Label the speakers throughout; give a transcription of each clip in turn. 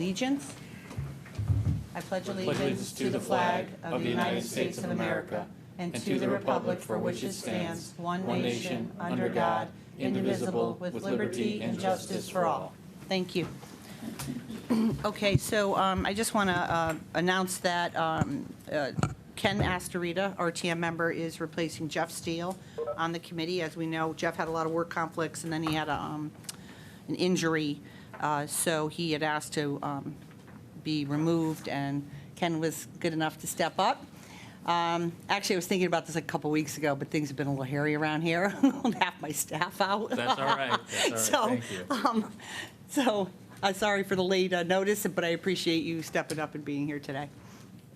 Speaker 1: allegiance. I pledge allegiance to the flag of the United States of America and to the republic for which it stands, one nation, under God, indivisible, with liberty and justice for all. Thank you. Okay, so I just want to announce that Ken Astorita, our TM member, is replacing Jeff Steele on the committee. As we know, Jeff had a lot of work conflicts, and then he had an injury, so he had asked to be removed, and Ken was good enough to step up. Actually, I was thinking about this a couple weeks ago, but things have been a little hairy around here. Half my staff out.
Speaker 2: That's all right. That's all right. Thank you.
Speaker 1: So sorry for the late notice, but I appreciate you stepping up and being here today.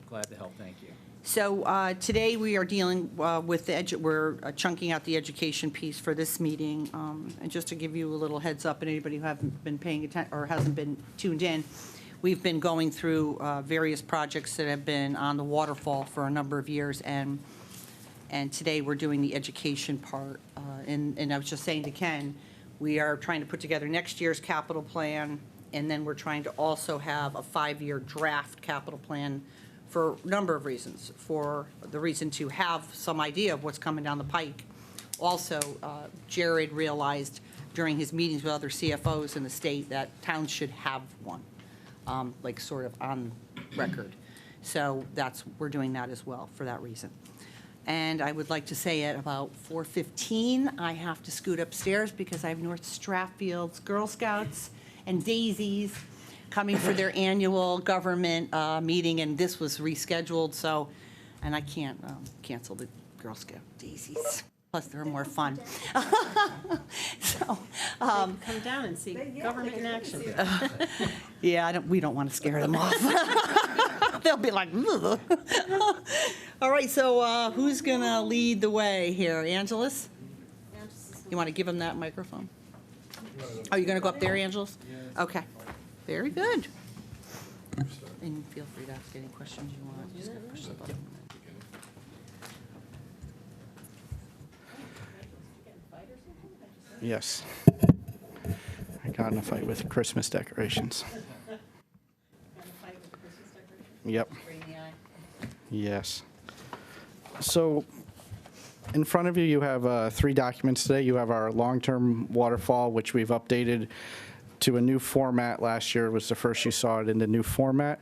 Speaker 2: Glad to help. Thank you.
Speaker 1: So today we are dealing with we're chunking out the education piece for this meeting. And just to give you a little heads up, and anybody who haven't been paying attention or hasn't been tuned in, we've been going through various projects that have been on the waterfall for a number of years, and today we're doing the education part. And I was just saying to Ken, we are trying to put together next year's capital plan, and then we're trying to also have a 5-year draft capital plan for a number of reasons. For the reason to have some idea of what's coming down the pike. Also, Jared realized during his meetings with other CFOs in the state that towns should have one. Like sort of on record. So we're doing that as well for that reason. And I would like to say at about 4:15, I have to scoot upstairs because I have North Strathfield's Girl Scouts and Daisies coming for their annual government meeting, and this was rescheduled, so, and I can't cancel the Girl Scout Daisies. Plus, they're more fun. So,
Speaker 3: come down and see government in action.
Speaker 1: Yeah, we don't want to scare them off. They'll be like, ugh. All right, so who's going to lead the way here? Angelus? You want to give him that microphone? Are you going to go up there, Angelus? Okay, very good. And feel free to ask any questions you want. You just got to push the button.
Speaker 4: Yes. I got in a fight with Christmas decorations. Yep. Yes. So in front of you, you have 3 documents today. You have our long-term waterfall, which we've updated to a new format. Last year was the first you saw it in the new format.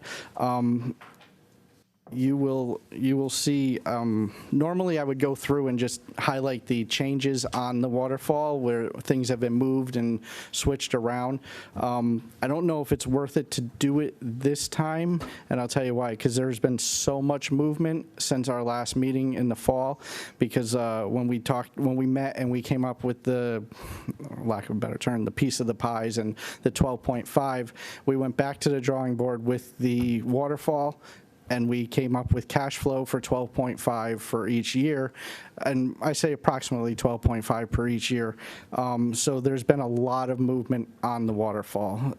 Speaker 4: You will see, normally I would go through and just highlight the changes on the waterfall where things have been moved and switched around. I don't know if it's worth it to do it this time, and I'll tell you why, because there's been so much movement since our last meeting in the fall, because when we met and we came up with the, lack of a better term, the piece of the pies and the 12.5, we went back to the drawing board with the waterfall, and we came up with cash flow for 12.5 for each year, and I say approximately 12.5 per each year. So there's been a lot of movement on the waterfall.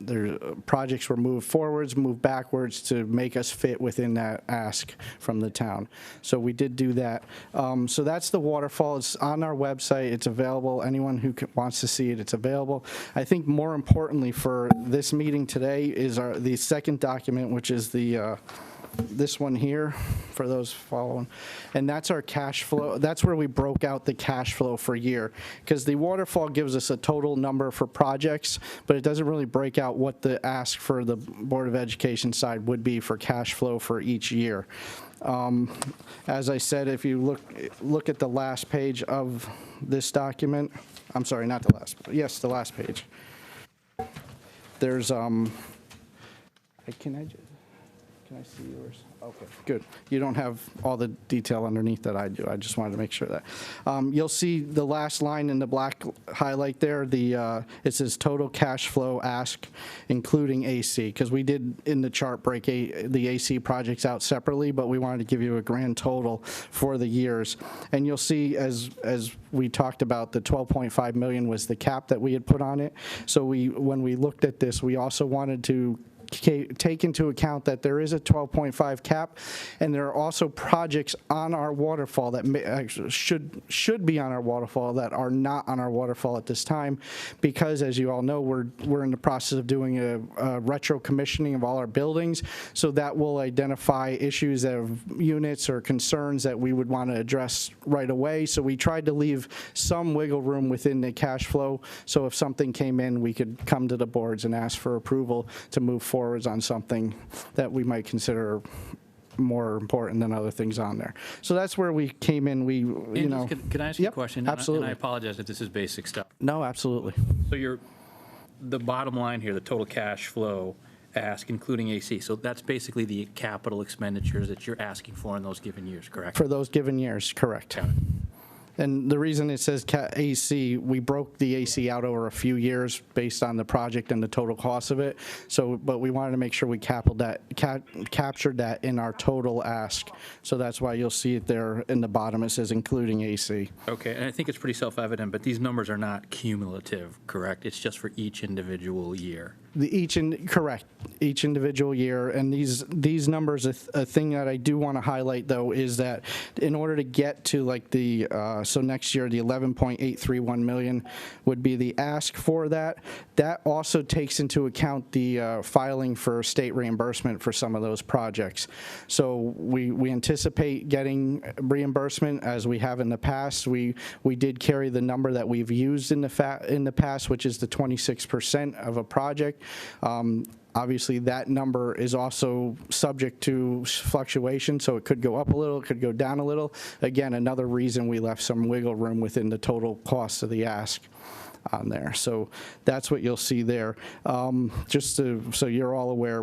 Speaker 4: Projects were moved forwards, moved backwards to make us fit within that ask from the town. So we did do that. So that's the waterfall. It's on our website. It's available. Anyone who wants to see it, it's available. I think more importantly for this meeting today is the second document, which is the this one here, for those following, and that's our cash flow. That's where we broke out the cash flow for year, because the waterfall gives us a total number for projects, but it doesn't really break out what the ask for the Board of Education side would be for cash flow for each year. As I said, if you look at the last page of this document, I'm sorry, not the last, yes, the last page. There's, Can I see yours? Okay, good. You don't have all the detail underneath that I do. I just wanted to make sure that. You'll see the last line in the black highlight there. It says total cash flow ask, including AC, because we did in the chart break the AC projects out separately, but we wanted to give you a grand total for the years. And you'll see, as we talked about, the 12.5 million was the cap that we had put on it. So when we looked at this, we also wanted to take into account that there is a 12.5 cap, and there are also projects on our waterfall that actually should be on our waterfall that are not on our waterfall at this time, because as you all know, we're in the process of doing a retro commissioning of all our buildings, so that will identify issues of units or concerns that we would want to address right away. So we tried to leave some wiggle room within the cash flow, so if something came in, we could come to the boards and ask for approval to move forwards on something that we might consider more important than other things on there. So that's where we came in. We, you know.
Speaker 2: Can I ask you a
Speaker 4: Yep,
Speaker 2: question?
Speaker 4: absolutely.
Speaker 2: And I apologize if this is basic stuff.
Speaker 4: No, absolutely.
Speaker 2: So the bottom line here, the total cash flow ask, including AC, so that's basically the capital expenditures that you're asking for in those given years, correct?
Speaker 4: For those given years, correct.
Speaker 2: Got it.
Speaker 4: And the reason it says AC, we broke the AC out over a few years based on the project and the total cost of it. So, but we wanted to make sure we captured that in our total ask. So that's why you'll see it there in the bottom. It says including AC.
Speaker 2: Okay, and I think it's pretty self-evident, but these numbers are not cumulative, correct? It's just for each individual year.
Speaker 4: Correct, each individual year. And these numbers, a thing that I do want to highlight though is that in order to get to like the, so next year, the 11.831 million would be the ask for that. That also takes into account the filing for state reimbursement for some of those projects. So we anticipate getting reimbursement as we have in the past. We did carry the number that we've used in the past, which is the 26% of a project. Obviously, that number is also subject to fluctuation, so it could go up a little, it could go down a little. Again, another reason we left some wiggle room within the total cost of the ask on there. So that's what you'll see there. So you're all aware,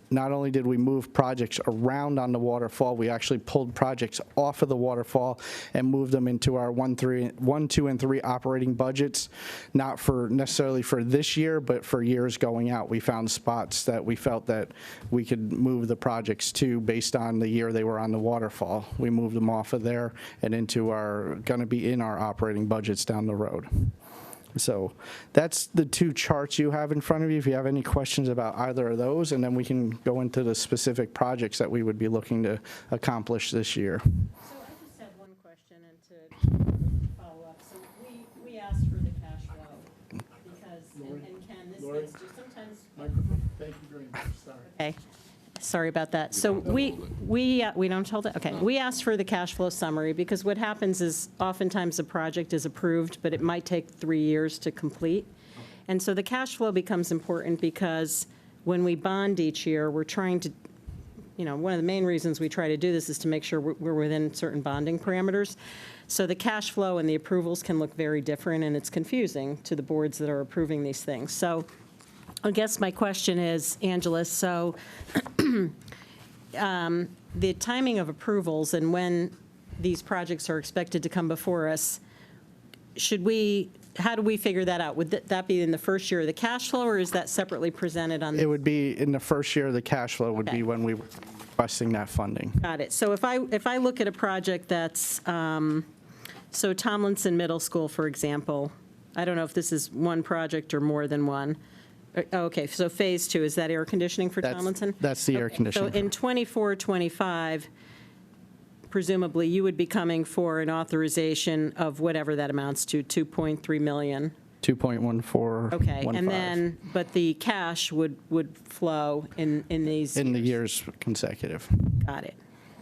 Speaker 4: not only did we move projects around on the waterfall, we actually pulled projects off of the waterfall and moved them into our 1, 2, and 3 operating budgets, not for necessarily for this year, but for years going out. We found spots that we felt that we could move the projects to based on the year they were on the waterfall. We moved them off of there and into going to be in our operating budgets down the road. So that's the two charts you have in front of you. If you have any questions about either of those, and then we can go into the specific projects that we would be looking to accomplish this year.
Speaker 3: So I just have one question and to follow up. So we asked for the cash flow because, and Ken, this gets to sometimes.
Speaker 4: Thank you very much. Sorry.
Speaker 3: Okay, sorry about that. So we don't hold it, okay. We asked for the cash flow summary because what happens is oftentimes a project is approved, but it might take 3 years to complete. And so the cash flow becomes important because when we bond each year, we're trying to, one of the main reasons we try to do this is to make sure we're within certain bonding parameters. So the cash flow and the approvals can look very different, and it's confusing to the boards that are approving these things. So I guess my question is, Angela, so the timing of approvals and when these projects are expected to come before us, how do we figure that out? Would that be in the first year of the cash flow, or is that separately presented on?
Speaker 4: It would be in the first year of the cash flow would
Speaker 3: Okay.
Speaker 4: be when we were requesting that funding.
Speaker 3: Got it. So if I look at a project that's, so Tomlinson Middle School, for example, I don't know if this is one project or more than one. Okay, so phase 2, is that air conditioning for Tomlinson?
Speaker 4: That's the air
Speaker 3: Okay,
Speaker 4: conditioning.
Speaker 3: So in 24, 25, presumably you would be coming for an authorization of whatever that amounts to, 2.3 million.
Speaker 4: 2.1415.
Speaker 3: Okay, and then, but the cash would flow in these
Speaker 4: In the
Speaker 3: years.
Speaker 4: years consecutive.
Speaker 3: Got it.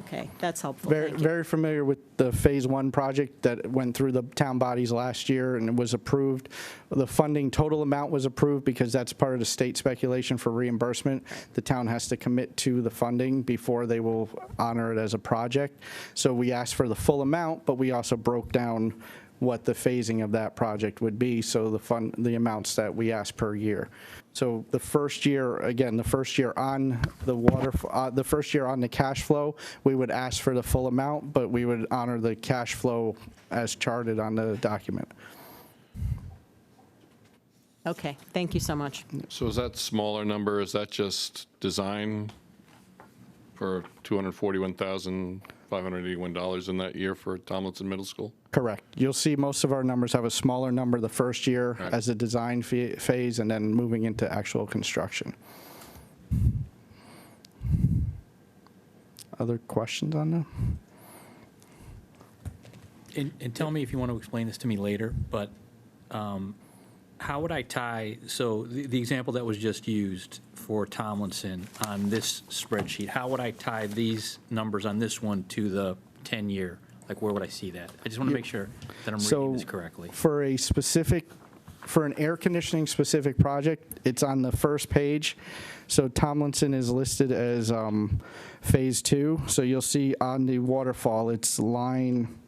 Speaker 3: Okay, that's helpful.
Speaker 4: Very,
Speaker 3: Thank you.
Speaker 4: very familiar with the Phase 1 project that went through the town bodies last year and it was approved. The funding total amount was approved because that's part of the state speculation for reimbursement. The town has to commit to the funding before they will honor it as a project. So we asked for the full amount, but we also broke down what the phasing of that project would be, so the amounts that we asked per year. So the first year, again, the first year on the cash flow, we would ask for the full amount, but we would honor the cash flow as charted on the document.
Speaker 3: Okay, thank you so much.
Speaker 5: So is that smaller number, is that just design for $241,581 in that year for Tomlinson Middle School?
Speaker 4: Correct. You'll see most of our numbers have a smaller number the first year
Speaker 5: Right.
Speaker 4: as a design phase and then moving into actual construction. other questions on that?
Speaker 2: And tell me if you want to explain this to me later, but how would I tie, so the example that was just used for Tomlinson on this spreadsheet, how would I tie these numbers on this one to the 10-year? Like, where would I see that? I just want to make sure that I'm reading this correctly.
Speaker 4: For an air conditioning specific project, it's on the first page. So Tomlinson is listed as phase 2. So you'll see on the waterfall, it's line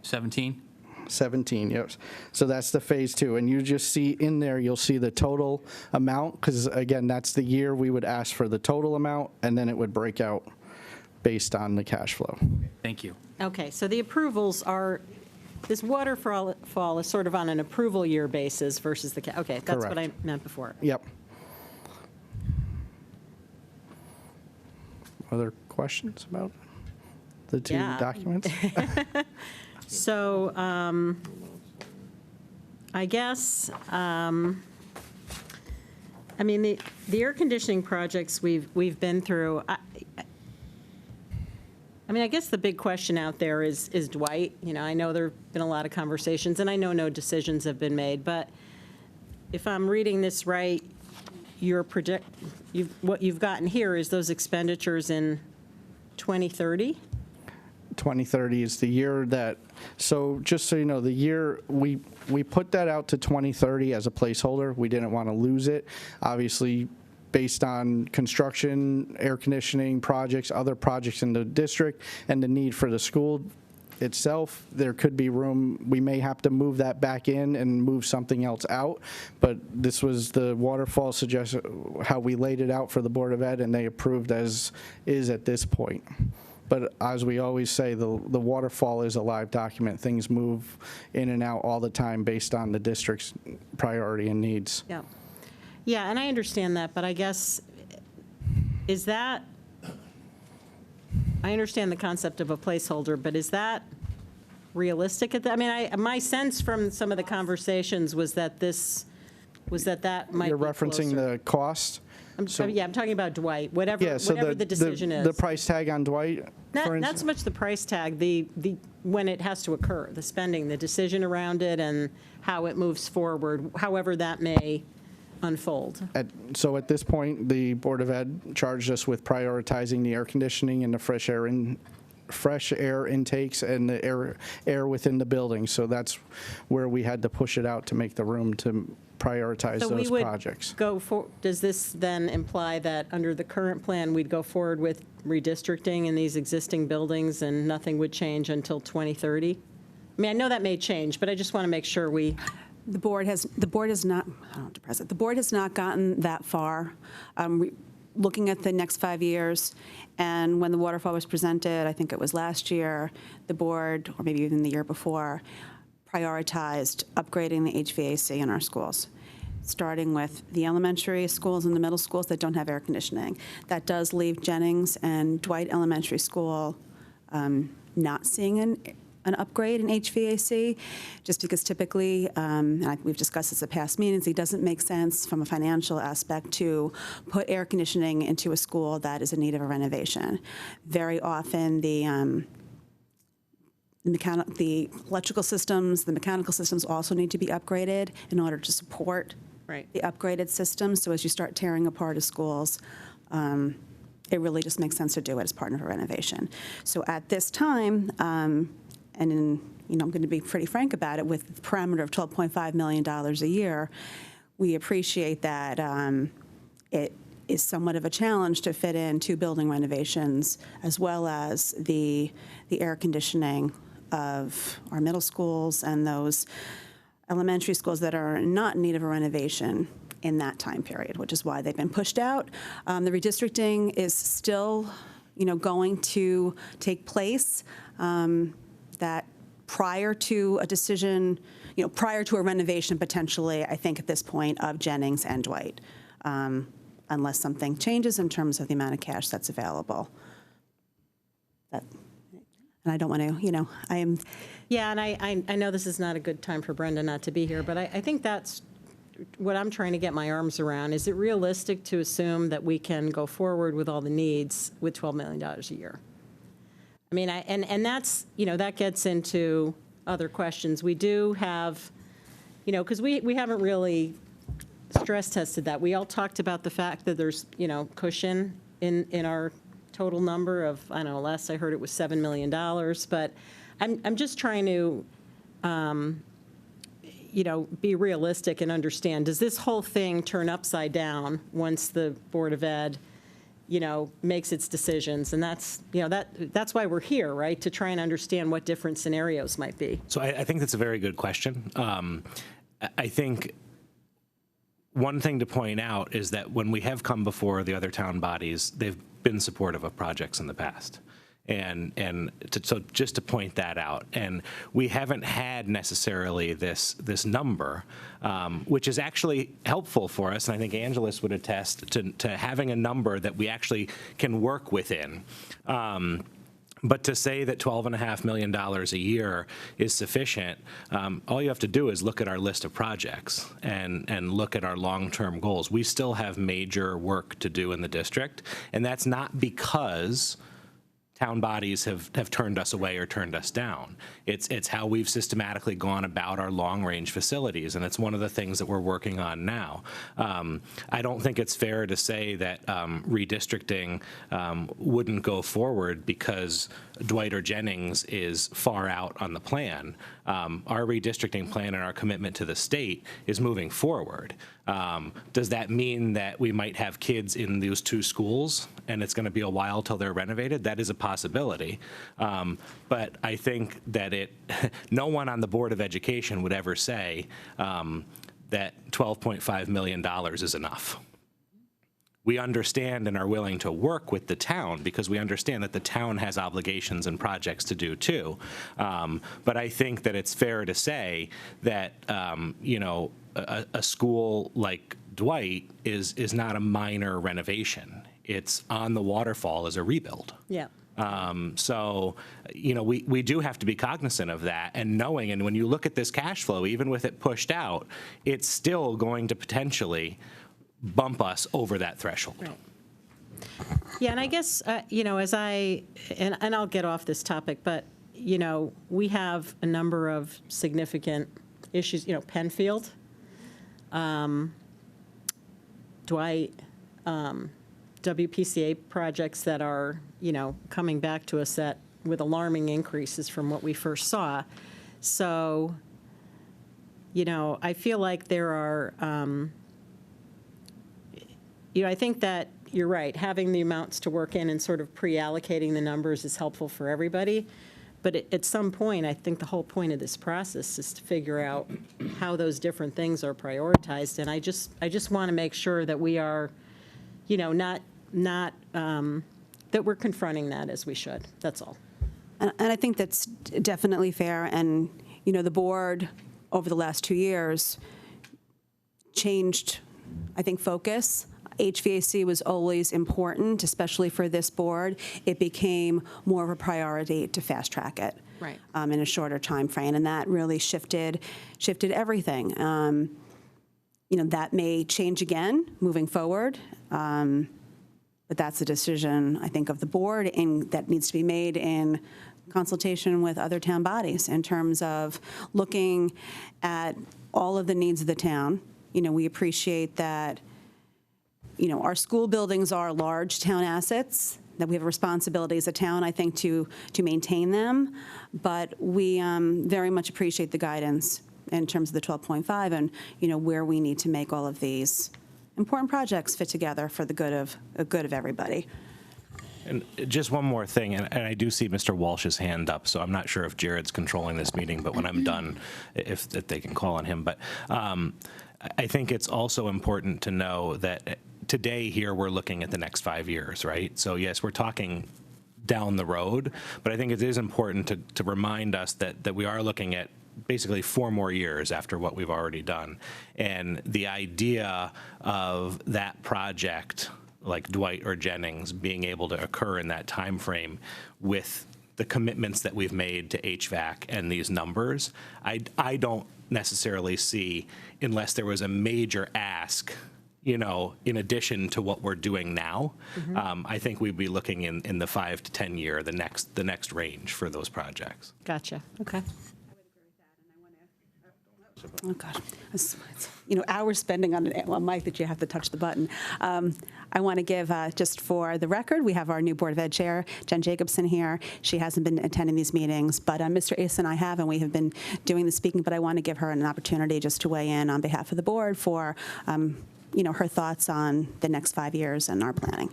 Speaker 2: 17?
Speaker 4: 17, yes. So that's the phase 2. And you just see in there, you'll see the total amount, because again, that's the year we would ask for the total amount, and then it would break out based on the cash flow.
Speaker 2: Thank you.
Speaker 3: Okay, so the approvals are, this waterfall is sort of on an approval year basis versus the, okay, that's what I
Speaker 4: Correct.
Speaker 3: meant before.
Speaker 4: Yep. Other questions about the two
Speaker 3: Yeah.
Speaker 4: documents?
Speaker 3: So I guess, I mean, the air conditioning projects we've been through, I mean, I guess the big question out there is Dwight. You know, I know there've been a lot of conversations, and I know no decisions have been made, but if I'm reading this right, what you've gotten here is those expenditures in 2030?
Speaker 4: 2030 is the year that, so just so you know, the year, we put that out to 2030 as a placeholder. We didn't want to lose it. Obviously, based on construction, air conditioning projects, other projects in the district, and the need for the school itself, there could be room, we may have to move that back in and move something else out, but this was the waterfall suggestion, how we laid it out for the Board of Ed, and they approved as is at this point. But as we always say, the waterfall is a live document. Things move in and out all the time based on the district's priority and needs.
Speaker 3: Yeah. Yeah, and I understand that, but I guess, is that, I understand the concept of a placeholder, but is that realistic? I mean, my sense from some of the conversations was that that might be
Speaker 4: You're referencing
Speaker 3: closer.
Speaker 4: the cost?
Speaker 3: I'm talking about Dwight, whatever the decision is.
Speaker 4: The price tag on Dwight, for
Speaker 3: Not
Speaker 4: instance?
Speaker 3: so much the price tag, the when it has to occur, the spending, the decision around it, and how it moves forward, however that may unfold.
Speaker 4: So at this point, the Board of Ed charged us with prioritizing the air conditioning and the fresh air intakes and the air within the building. So that's where we had to push it out to make the room to prioritize
Speaker 3: So we
Speaker 4: those
Speaker 3: would
Speaker 4: projects.
Speaker 3: does this then imply that under the current plan, we'd go forward with redistricting in these existing buildings and nothing would change until 2030? I mean, I know that may change, but I just want to make sure
Speaker 6: The board has not, I don't have to press it, the board has not gotten that far. Looking at the next 5 years, and when the waterfall was presented, I think it was last year, the board, or maybe even the year before, prioritized upgrading the HVAC in our schools, starting with the elementary schools and the middle schools that don't have air conditioning. That does leave Jennings and Dwight Elementary School not seeing an upgrade in HVAC, just because typically, and we've discussed this at past meetings, it doesn't make sense from a financial aspect to put air conditioning into a school that is in need of a renovation. Very often, the electrical systems, the mechanical systems also need to be upgraded in order to support
Speaker 3: Right.
Speaker 6: the upgraded systems. So as you start tearing apart a schools, it really just makes sense to do it as part of a renovation. So at this time, and I'm going to be pretty frank about it, with the parameter of $12.5 million a year, we appreciate that it is somewhat of a challenge to fit in 2 building renovations as well as the air conditioning of our middle schools and those elementary schools that are not in need of a renovation in that time period, which is why they've been pushed out. The redistricting is still, going to take place. That prior to a decision, prior to a renovation potentially, I think at this point, of Jennings and Dwight, unless something changes in terms of the amount of cash that's available. And I don't want to, I am.
Speaker 3: Yeah, and I know this is not a good time for Brenda not to be here, but I think that's what I'm trying to get my arms around, is it realistic to assume that we can go forward with all the needs with $12 million a year? I mean, and that's, that gets into other questions. We do have, because we haven't really stress tested that. We all talked about the fact that there's, cushion in our total number of, I don't know, last I heard it was $7 million. But I'm just trying to, be realistic and understand, does this whole thing turn upside down once the Board of Ed, makes its decisions? And that's, that's why we're here, right? To try and understand what different scenarios might be.
Speaker 7: So I think that's a very good question. I think one thing to point out is that when we have come before the other town bodies, they've been supportive of projects in the past. So just to point that out, and we haven't had necessarily this number, which is actually helpful for us, and I think Angelus would attest to having a number that we actually can work within. But to say that $12.5 million a year is sufficient, all you have to do is look at our list of projects and look at our long-term goals. We still have major work to do in the district, and that's not because town bodies have turned us away or turned us down. It's how we've systematically gone about our long-range facilities, and it's one of the things that we're working on now. I don't think it's fair to say that redistricting wouldn't go forward because Dwight or Jennings is far out on the plan. Our redistricting plan and our commitment to the state is moving forward. Does that mean that we might have kids in those two schools and it's going to be a while till they're renovated? That is a possibility. But I think that no one on the Board of Education would ever say that $12.5 million is enough. We understand and are willing to work with the town because we understand that the town has obligations and projects to do too. But I think that it's fair to say that, a school like Dwight is not a minor renovation. It's on the waterfall as a rebuild.
Speaker 3: Yeah.
Speaker 7: So, we do have to be cognizant of that and knowing, and when you look at this cash flow, even with it pushed out, it's still going to potentially bump us over that threshold.
Speaker 3: Right. Yeah, and I guess, and I'll get off this topic, but, we have a number of significant issues, Penfield, Dwight, WPCA projects that are, coming back to us with alarming increases from what we first saw. So, I feel like there are, I think that you're right. Having the amounts to work in and sort of pre-allocating the numbers is helpful for everybody. But at some point, I think the whole point of this process is to figure out how those different things are prioritized. And I just want to make sure that we are, not that we're confronting that as we should. That's all.
Speaker 6: And I think that's definitely fair. And, the board over the last 2 years changed, I think, focus. HVAC was always important, especially for this board. It became more of a priority to fast track it
Speaker 3: Right.
Speaker 6: In a shorter time frame, and that really shifted everything. That may change again moving forward, but that's a decision, I think, of the board, and that needs to be made in consultation with other town bodies in terms of looking at all of the needs of the town. We appreciate that. Our school buildings are large town assets, that we have a responsibility as a town, I think, to maintain them. But we very much appreciate the guidance in terms of the 12.5 and, where we need to make all of these important projects fit together for the good of everybody.
Speaker 7: And just one more thing, and I do see Mr. Walsh's hand up, so I'm not sure if Jared's controlling this meeting, but when I'm done, if they can call on him. But I think it's also important to know that today here we're looking at the next 5 years, right? So yes, we're talking down the road, but I think it is important to remind us that we are looking at basically 4 more years after what we've already done. And the idea of that project, like Dwight or Jennings, being able to occur in that time frame with the commitments that we've made to HVAC and these numbers, I don't necessarily see, unless there was a major ask, you know, in addition to what we're doing now, I think we'd be looking in the 5 to 10 year, the next range for those projects.
Speaker 3: Gotcha, okay.
Speaker 6: Oh, God. You know, hours spending on a mic that you have to touch the button. I want to give, just for the record, we have our new Board of Ed Chair, Jen Jacobson, here. She hasn't been attending these meetings, but Mr. Asa and I have, and we have been doing the speaking, but I want to give her an opportunity just to weigh in on behalf of the board for, you know, her thoughts on the next 5 years and our planning.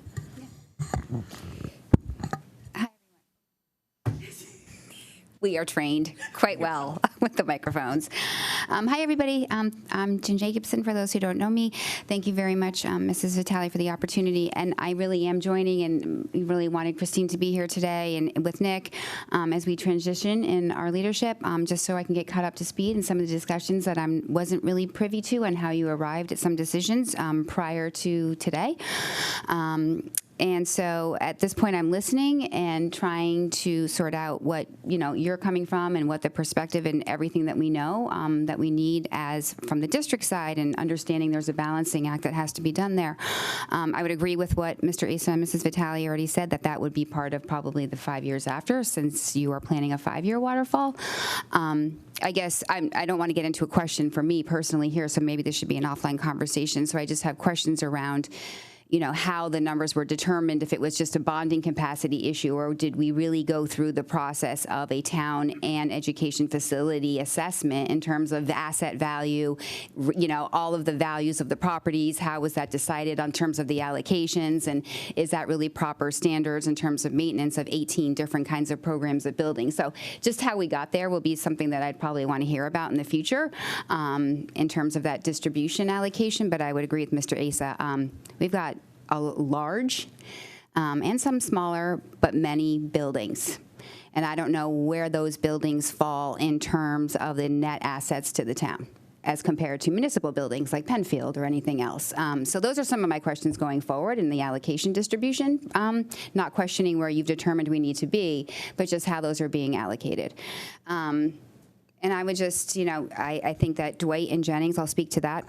Speaker 8: We are trained quite well with the microphones. Hi, everybody. I'm Jen Jacobson, for those who don't know me. Thank you very much, Mrs. Vitale, for the opportunity. And I really am joining, and we really wanted Christine to be here today and with Nick as we transition in our leadership, just so I can get caught up to speed in some of the discussions that I wasn't really privy to and how you arrived at some decisions prior to today. And so at this point, I'm listening and trying to sort out what, you know, you're coming from and what the perspective and everything that we know that we need as from the district side, and understanding there's a balancing act that has to be done there. I would agree with what Mr. Asa and Mrs. Vitale already said, that that would be part of probably the 5 years after, since you are planning a 5-year waterfall. I guess I don't want to get into a question for me personally here, so maybe this should be an offline conversation. So I just have questions around, you know, how the numbers were determined, if it was just a bonding capacity issue, or did we really go through the process of a town and education facility assessment in terms of the asset value, you know, all of the values of the properties, how was that decided on terms of the allocations, and is that really proper standards in terms of maintenance of 18 different kinds of programs of buildings? So just how we got there will be something that I'd probably want to hear about in the future in terms of that distribution allocation, but I would agree with Mr. Asa. We've got a large and some smaller, but many buildings. And I don't know where those buildings fall in terms of the net assets to the town as compared to municipal buildings like Penfield or anything else. So those are some of my questions going forward in the allocation distribution, not questioning where you've determined we need to be, but just how those are being allocated. And I would just, you know, I think that Dwight and Jennings, I'll speak to that.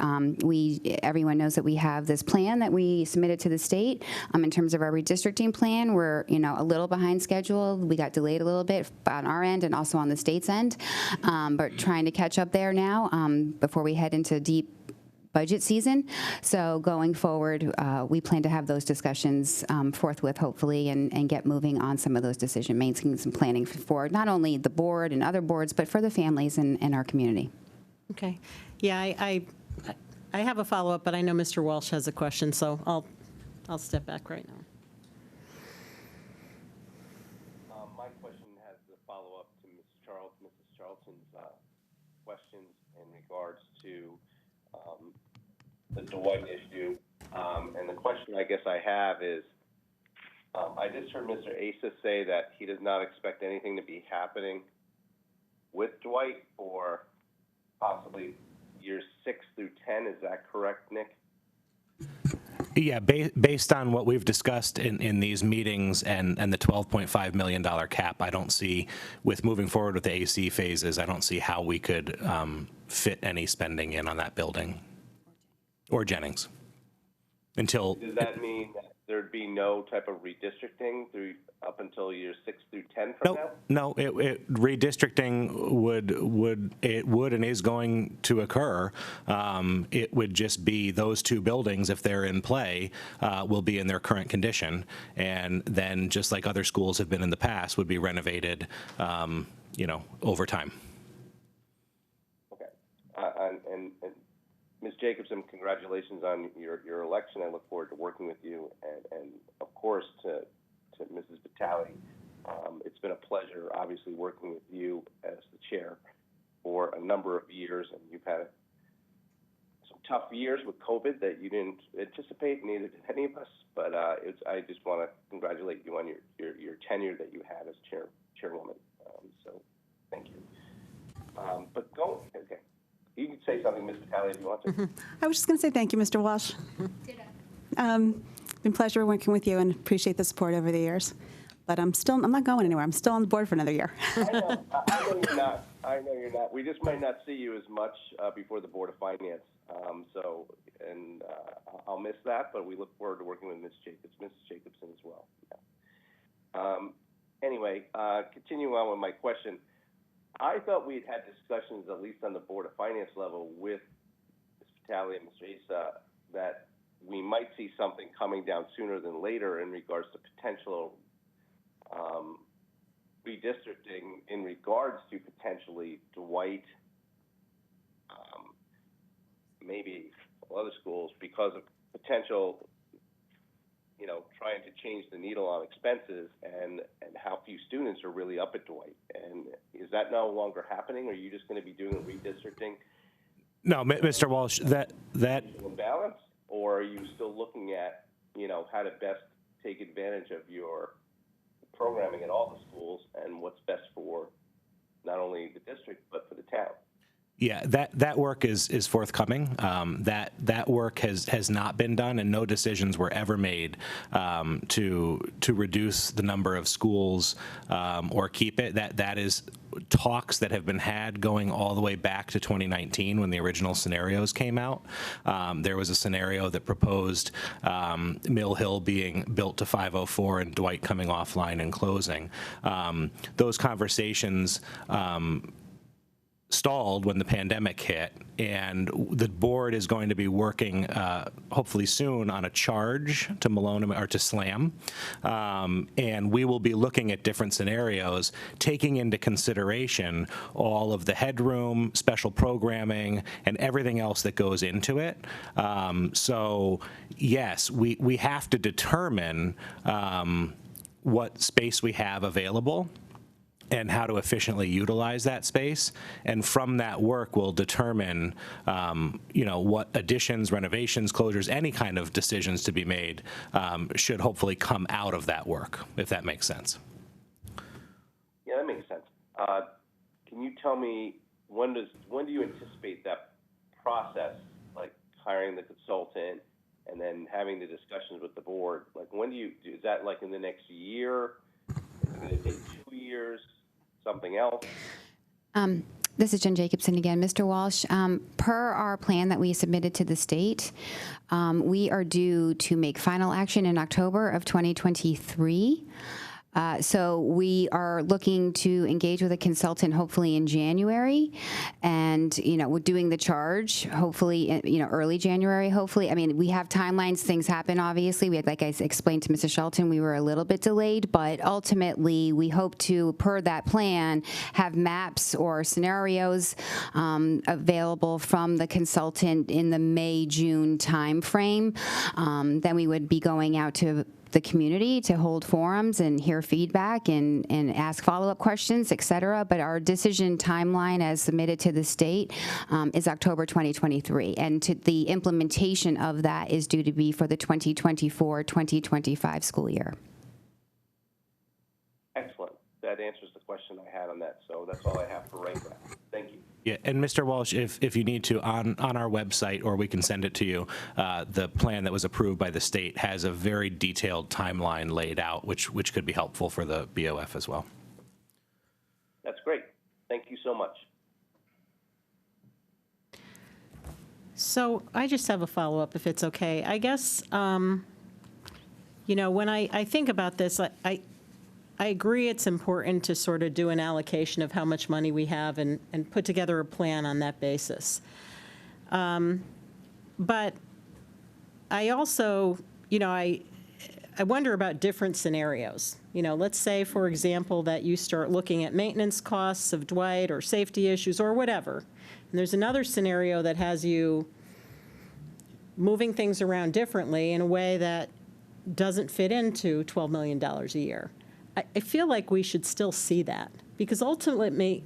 Speaker 8: Everyone knows that we have this plan that we submitted to the state in terms of our redistricting plan. We're, you know, a little behind schedule. We got delayed a little bit on our end and also on the state's end, but trying to catch up there now before we head into deep budget season. So going forward, we plan to have those discussions forthwith, hopefully, and get moving on some of those decision makings and planning for not only the board and other boards, but for the families in our community.
Speaker 3: Okay. Yeah, I have a follow-up, but I know Mr. Walsh has a question, so I'll step back right now.
Speaker 9: My question has a follow-up to Mrs. Charlton's questions in regards to the Dwight issue. And the question I guess I have is, I just heard Mr. Asa say that he does not expect anything to be happening with Dwight for possibly years 6 through 10. Is that correct, Nick?
Speaker 7: Yeah, based on what we've discussed in these meetings and the $12.5 million cap, I don't see, with moving forward with the AC phases, I don't see how we could fit any spending in on that building or Jennings until.
Speaker 9: Does that mean that there'd be no type of redistricting up until years 6 through 10 from now?
Speaker 7: No, redistricting would and is going to occur. It would just be those two buildings, if they're in play, will be in their current condition, and then just like other schools have been in the past, would be renovated, you know, over time.
Speaker 9: Okay, and Ms. Jacobson, congratulations on your election. I look forward to working with you, and of course to Mrs. Vitale. It's been a pleasure, obviously, working with you as the chair for a number of years, and you've had some tough years with COVID that you didn't anticipate, neither did any of us. But I just want to congratulate you on your tenure that you had as chairwoman. So thank you. Okay. You can say something, Ms. Vitale, if you want to.
Speaker 6: I was just going to say thank you, Mr. Walsh. Been a pleasure working with you and appreciate the support over the years. but I'm not going anywhere. I'm still on the board for another year.
Speaker 9: I know you're not. I know you're not. We just might not see you as much before the Board of Finance. I'll miss that, but we look forward to working with Mrs. Jacobson as well. Yeah. Anyway, continuing on with my question, I thought we'd had discussions, at least on the Board of Finance level, with Ms. Vitale and Mr. Asa, that we might see something coming down sooner than later in regards to potential redistricting in regards to potentially Dwight, maybe other schools, because of potential, trying to change the needle on expenses and how few students are really up at Dwight. And is that no longer happening? Or are you just going to be doing redistricting?
Speaker 7: No, Mr. Walsh, that
Speaker 9: Balance, or are you still looking at, how to best take advantage of your programming at all the schools and what's best for not only the district but for the town?
Speaker 7: Yeah, that work is forthcoming. That work has not been done, and no decisions were ever made to reduce the number of schools or keep it. That is talks that have been had going all the way back to 2019 when the original scenarios came out. There was a scenario that proposed Mill Hill being built to 504 and Dwight coming offline and closing. Those conversations stalled when the pandemic hit, and the board is going to be working hopefully soon on a charge to Malone or to SLAM, and we will be looking at different scenarios, taking into consideration all of the headroom, special programming, and everything else that goes into it. So yes, we have to determine what space we have available and how to efficiently utilize that space. And from that work, we'll determine, what additions, renovations, closures, any kind of decisions to be made should hopefully come out of that work, if that makes sense.
Speaker 9: Yeah, that makes sense. Can you tell me when do you anticipate that process, like hiring the consultant and then having the discussions with the board? Like, is that like in the next year? Is it going to take 2 years? Something else?
Speaker 8: This is Jen Jacobson again. Mr. Walsh, per our plan that we submitted to the state, we are due to make final action in October of 2023. So we are looking to engage with a consultant hopefully in January, and we're doing the charge hopefully early January. Hopefully, I mean, we have timelines. Things happen. Obviously, we had, like I explained to Mrs. Shelton, we were a little bit delayed, but ultimately we hope to, per that plan, have maps or scenarios available from the consultant in the May-June timeframe. Then we would be going out to the community to hold forums and hear feedback and ask follow-up questions, et cetera. But our decision timeline as submitted to the state is October 2023. And the implementation of that is due to be for the 2024-2025 school year.
Speaker 9: Excellent. That answers the question I had on that. So that's all I have for right now. Thank you.
Speaker 7: Yeah, and Mr. Walsh, if you need to, on our website, or we can send it to you, the plan that was approved by the state has a very detailed timeline laid out, which could be helpful for the BOF as well.
Speaker 9: That's great. Thank you so much.
Speaker 3: So I just have a follow-up, if it's okay. I guess, when I think about this, I agree it's important to sort of do an allocation of how much money we have and put together a plan on that basis. But I also, I wonder about different scenarios. Let's say, for example, that you start looking at maintenance costs of Dwight or safety issues or whatever. And there's another scenario that has you moving things around differently in a way that doesn't fit into $12 million a year. I feel like we should still see that, because ultimately,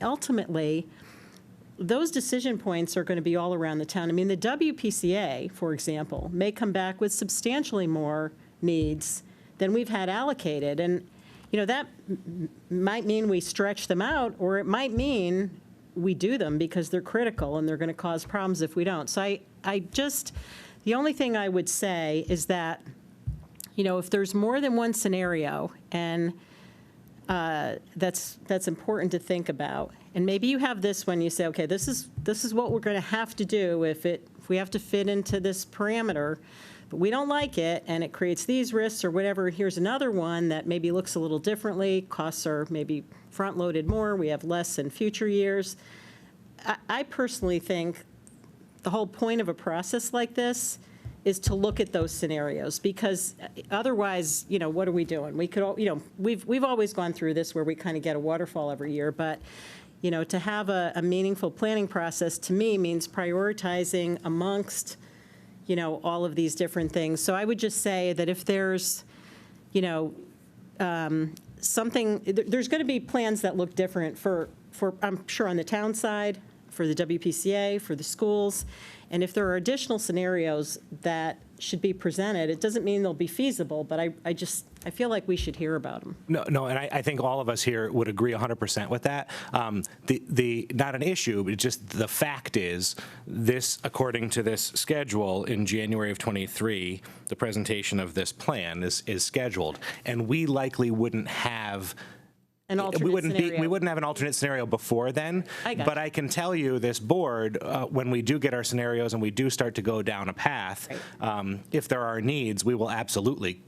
Speaker 3: those decision points are going to be all around the town. I mean, the WPCA, for example, may come back with substantially more needs than we've had allocated. And, that might mean we stretch them out, or it might mean we do them because they're critical and they're going to cause problems if we don't. So the only thing I would say is that, if there's more than one scenario and that's important to think about. And maybe you have this when you say, okay, this is what we're going to have to do if we have to fit into this parameter, but we don't like it, and it creates these risks or whatever. Here's another one that maybe looks a little differently. Costs are maybe front-loaded more. We have less in future years. I personally think the whole point of a process like this is to look at those scenarios, because otherwise, what are we doing? We could, we've always gone through this where we kind of get a waterfall every year, but, to have a meaningful planning process, to me, means prioritizing amongst, all of these different things. So I would just say that if there's, something, there's going to be plans that look different for, I'm sure, on the town side, for the WPCA, for the schools. And if there are additional scenarios that should be presented, it doesn't mean they'll be feasible, but I feel like we should hear about them.
Speaker 7: No, and I think all of us here would agree 100% with that. Not an issue, but just the fact is, this, according to this schedule, in January of '23, the presentation of this plan is scheduled, and we likely wouldn't have
Speaker 3: An alternate scenario.
Speaker 7: We wouldn't have an alternate scenario before then.
Speaker 3: I
Speaker 7: But I can tell you, this board, when we do get our scenarios and we do start to go down a path, if there are needs, we will absolutely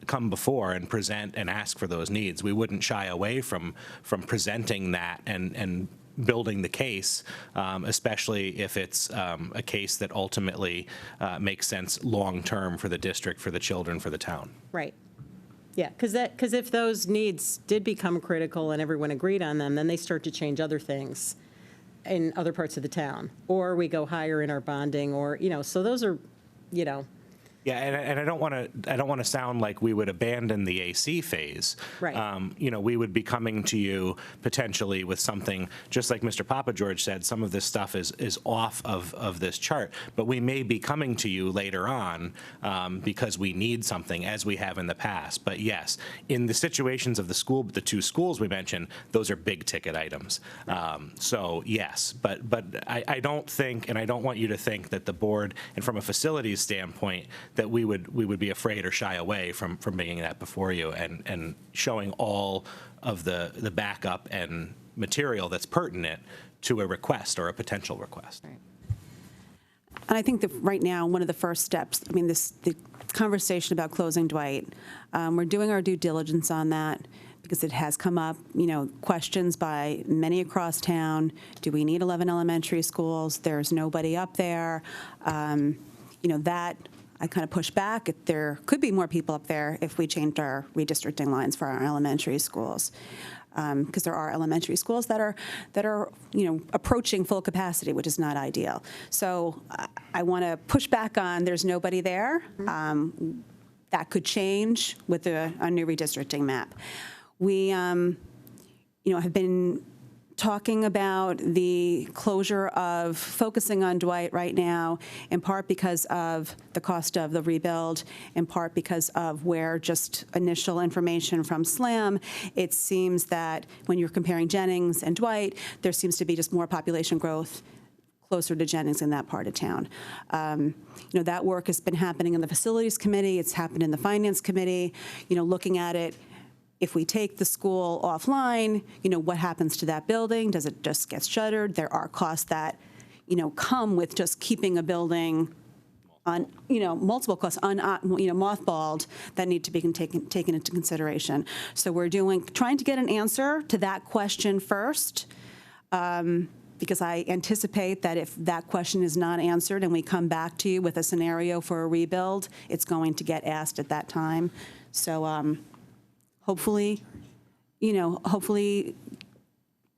Speaker 7: come before and present and ask for those needs. We wouldn't shy away from presenting that and building the case, especially if it's a case that ultimately makes sense long-term for the district, for the children, for the town.
Speaker 3: Right. Yeah, because if those needs did become critical and everyone agreed on them, then they start to change other things in other parts of the town, or we go higher in our bonding, or, so those are,
Speaker 7: Yeah, and I don't want to sound like we would abandon the AC phase.
Speaker 3: Right.
Speaker 7: We would be coming to you potentially with something, just like Mr. Papa George said, some of this stuff is off of this chart, but we may be coming to you later on because we need something, as we have in the past. But yes, in the situations of the two schools we mentioned, those are big ticket items. So yes, but I don't think, and I don't want you to think that the board, and from a facilities standpoint, that we would be afraid or shy away from bringing that before you and showing all of the backup and material that's pertinent to a request or a potential request.
Speaker 3: Right.
Speaker 6: And I think that right now, one of the first steps, the conversation about closing Dwight, we're doing our due diligence on that because it has come up, questions by many across town. Do we need 11 elementary schools? There's nobody up there. That I kind of push back. There could be more people up there if we changed our redistricting lines for our elementary schools, because there are elementary schools that are approaching full capacity, which is not ideal. So I want to push back on there's nobody there. That could change with a new redistricting map. We have been talking about the closure of focusing on Dwight right now, in part because of the cost of the rebuild, in part because of where just initial information from SLAM, it seems that when you're comparing Jennings and Dwight, there seems to be just more population growth closer to Jennings in that part of town. That work has been happening in the Facilities Committee. It's happened in the Finance Committee, looking at it. If we take the school offline, what happens to that building? Does it just get shuttered? There are costs that, come with just keeping a building on, multiple costs, mothballed, that need to be taken into consideration. So we're trying to get an answer to that question first, because I anticipate that if that question is not answered and we come back to you with a scenario for a rebuild, it's going to get asked at that time. So, hopefully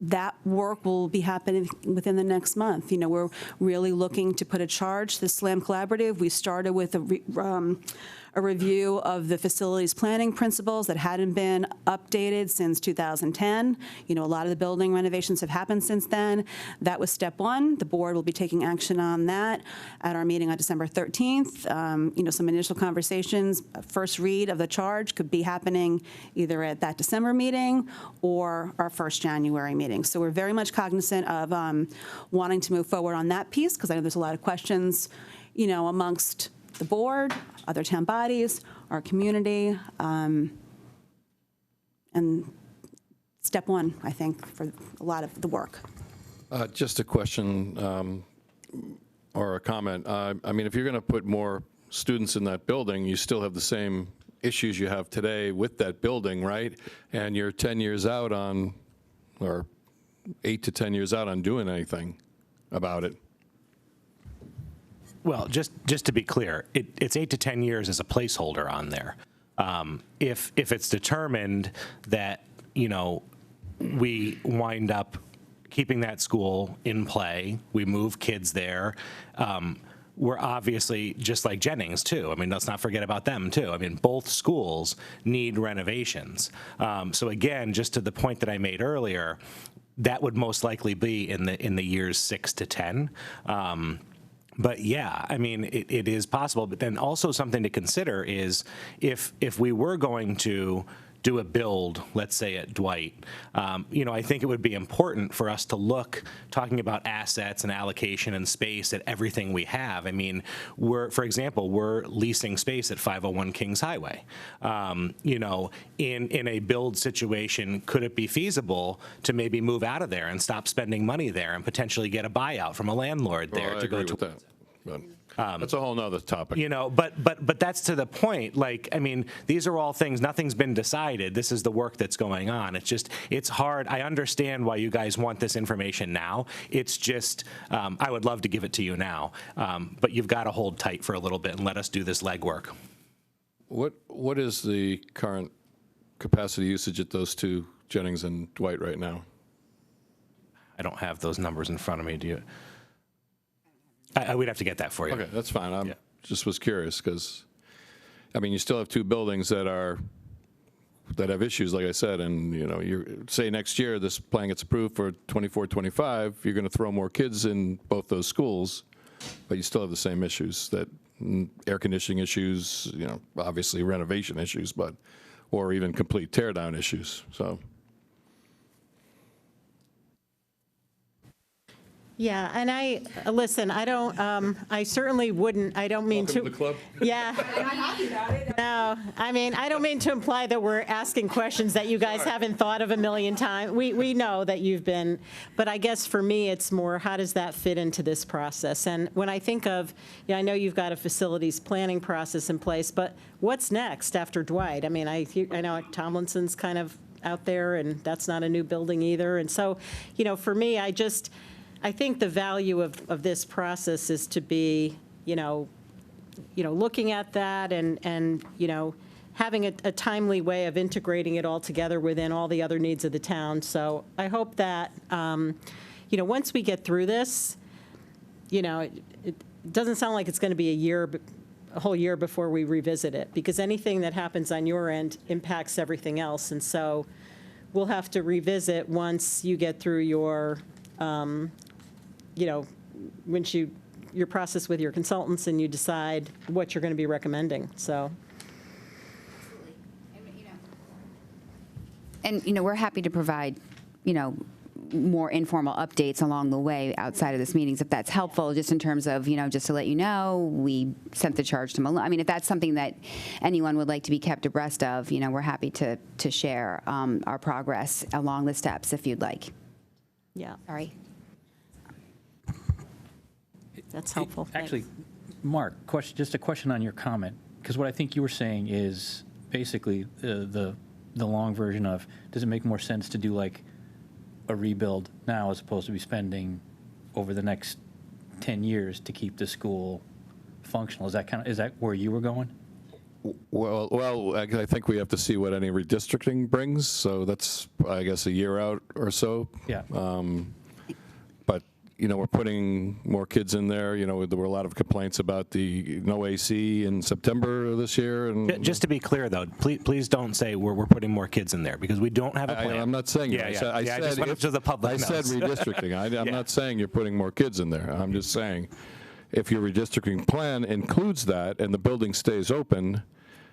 Speaker 6: that work will be happening within the next month. We're really looking to put a charge to the SLAM Collaborative. We started with a review of the facilities planning principles that hadn't been updated since 2010. A lot of the building renovations have happened since then. That was step one. The board will be taking action on that at our meeting on December 13th. Some initial conversations, first read of the charge could be happening either at that December meeting or our first January meeting. So we're very much cognizant of wanting to move forward on that piece, because I know there's a lot of questions, amongst the board, other town bodies, our community, and step one, I think, for a lot of the work.
Speaker 5: Just a question or a comment. I mean, if you're going to put more students in that building, you still have the same issues you have today with that building, right? And you're 10 years out on, or 8 to 10 years out on doing anything about it.
Speaker 7: Well, just to be clear, it's 8 to 10 years as a placeholder on there. If it's determined that, you know, we wind up keeping that school in play, we move kids there, we're obviously, just like Jennings, too. I mean, let's not forget about them, too. I mean, both schools need renovations. So again, just to the point that I made earlier, that would most likely be in the years 6 to 10. But yeah, I mean, it is possible. But then also something to consider is if we were going to do a build, let's say at Dwight, you know, I think it would be important for us to look, talking about assets and allocation and space, at everything we have. I mean, for example, we're leasing space at 501 Kings Highway. You know, in a build situation, could it be feasible to maybe move out of there and stop spending money there and potentially get a buyout from a landlord there
Speaker 5: Well, I
Speaker 7: to go
Speaker 5: agree
Speaker 7: to?
Speaker 5: with that. But that's a whole nother topic.
Speaker 7: You know, but that's to the point. Like, I mean, these are all things, nothing's been decided. This is the work that's going on. It's just, it's hard. I understand why you guys want this information now. It's just, I would love to give it to you now, but you've got to hold tight for a little bit and let us do this legwork.
Speaker 5: What is the current capacity usage at those two, Jennings and Dwight, right now?
Speaker 7: I don't have those numbers in front of me. Do you? We'd have to get that for you.
Speaker 5: Okay, that's fine. I
Speaker 7: Yeah.
Speaker 5: just was curious because, I mean, you still have two buildings that have issues, like I said, and, you know, you say next year this plan gets approved for 24, 25, you're going to throw more kids in both those schools, but you still have the same issues, that air conditioning issues, you know, obviously renovation issues, but, or even complete tear down issues, so.
Speaker 3: Yeah, and listen, I certainly wouldn't, I don't mean to.
Speaker 5: Welcome to the club.
Speaker 3: Yeah. No, I mean, I don't mean to imply that we're asking questions that you guys haven't thought of a million times. We know that you've been, but I guess for me, it's more, how does that fit into this process? And when I think of, yeah, I know you've got a facilities planning process in place, but what's next after Dwight? I mean, I know Tomlinson's kind of out there, and that's not a new building either. And so, you know, for me, I think the value of this process is to be, you know, looking at that and you know, having a timely way of integrating it all together within all the other needs of the town. So I hope that, you know, once we get through this, you know, it doesn't sound like it's going to be a whole year before we revisit it, because anything that happens on your end impacts everything else. And so we'll have to revisit once you get through your, you know, once your process with your consultants and you decide what you're going to be recommending, so.
Speaker 8: And, you know, we're happy to provide, you know, more informal updates along the way outside of this meetings, if that's helpful, just in terms of, you know, just to let you know, we sent the charge to Malone. I mean, if that's something that anyone would like to be kept abreast of, you know, we're happy to share our progress along the steps if you'd like.
Speaker 3: Yeah,
Speaker 8: Sorry.
Speaker 3: that's helpful. Thanks.
Speaker 2: Actually, Mark, just a question on your comment, because what I think you were saying is basically the long version of, does it make more sense to do like a rebuild now as opposed to be spending over the next 10 years to keep the school functional? Is that where you were going?
Speaker 5: Well, I think we have to see what any redistricting brings, so that's, I guess, a year out or so.
Speaker 2: Yeah.
Speaker 5: But, you know, we're putting more kids in there. You know, there were a lot of complaints about the no AC in September of this year. And
Speaker 7: Just to be clear, though, please don't say we're putting more kids in there, because we don't have a plan.
Speaker 5: I'm not saying that.
Speaker 7: I just went up to the public.
Speaker 5: I said redistricting. I'm not saying you're putting more kids in there. I'm just saying, if your redistricting plan includes that and the building stays open,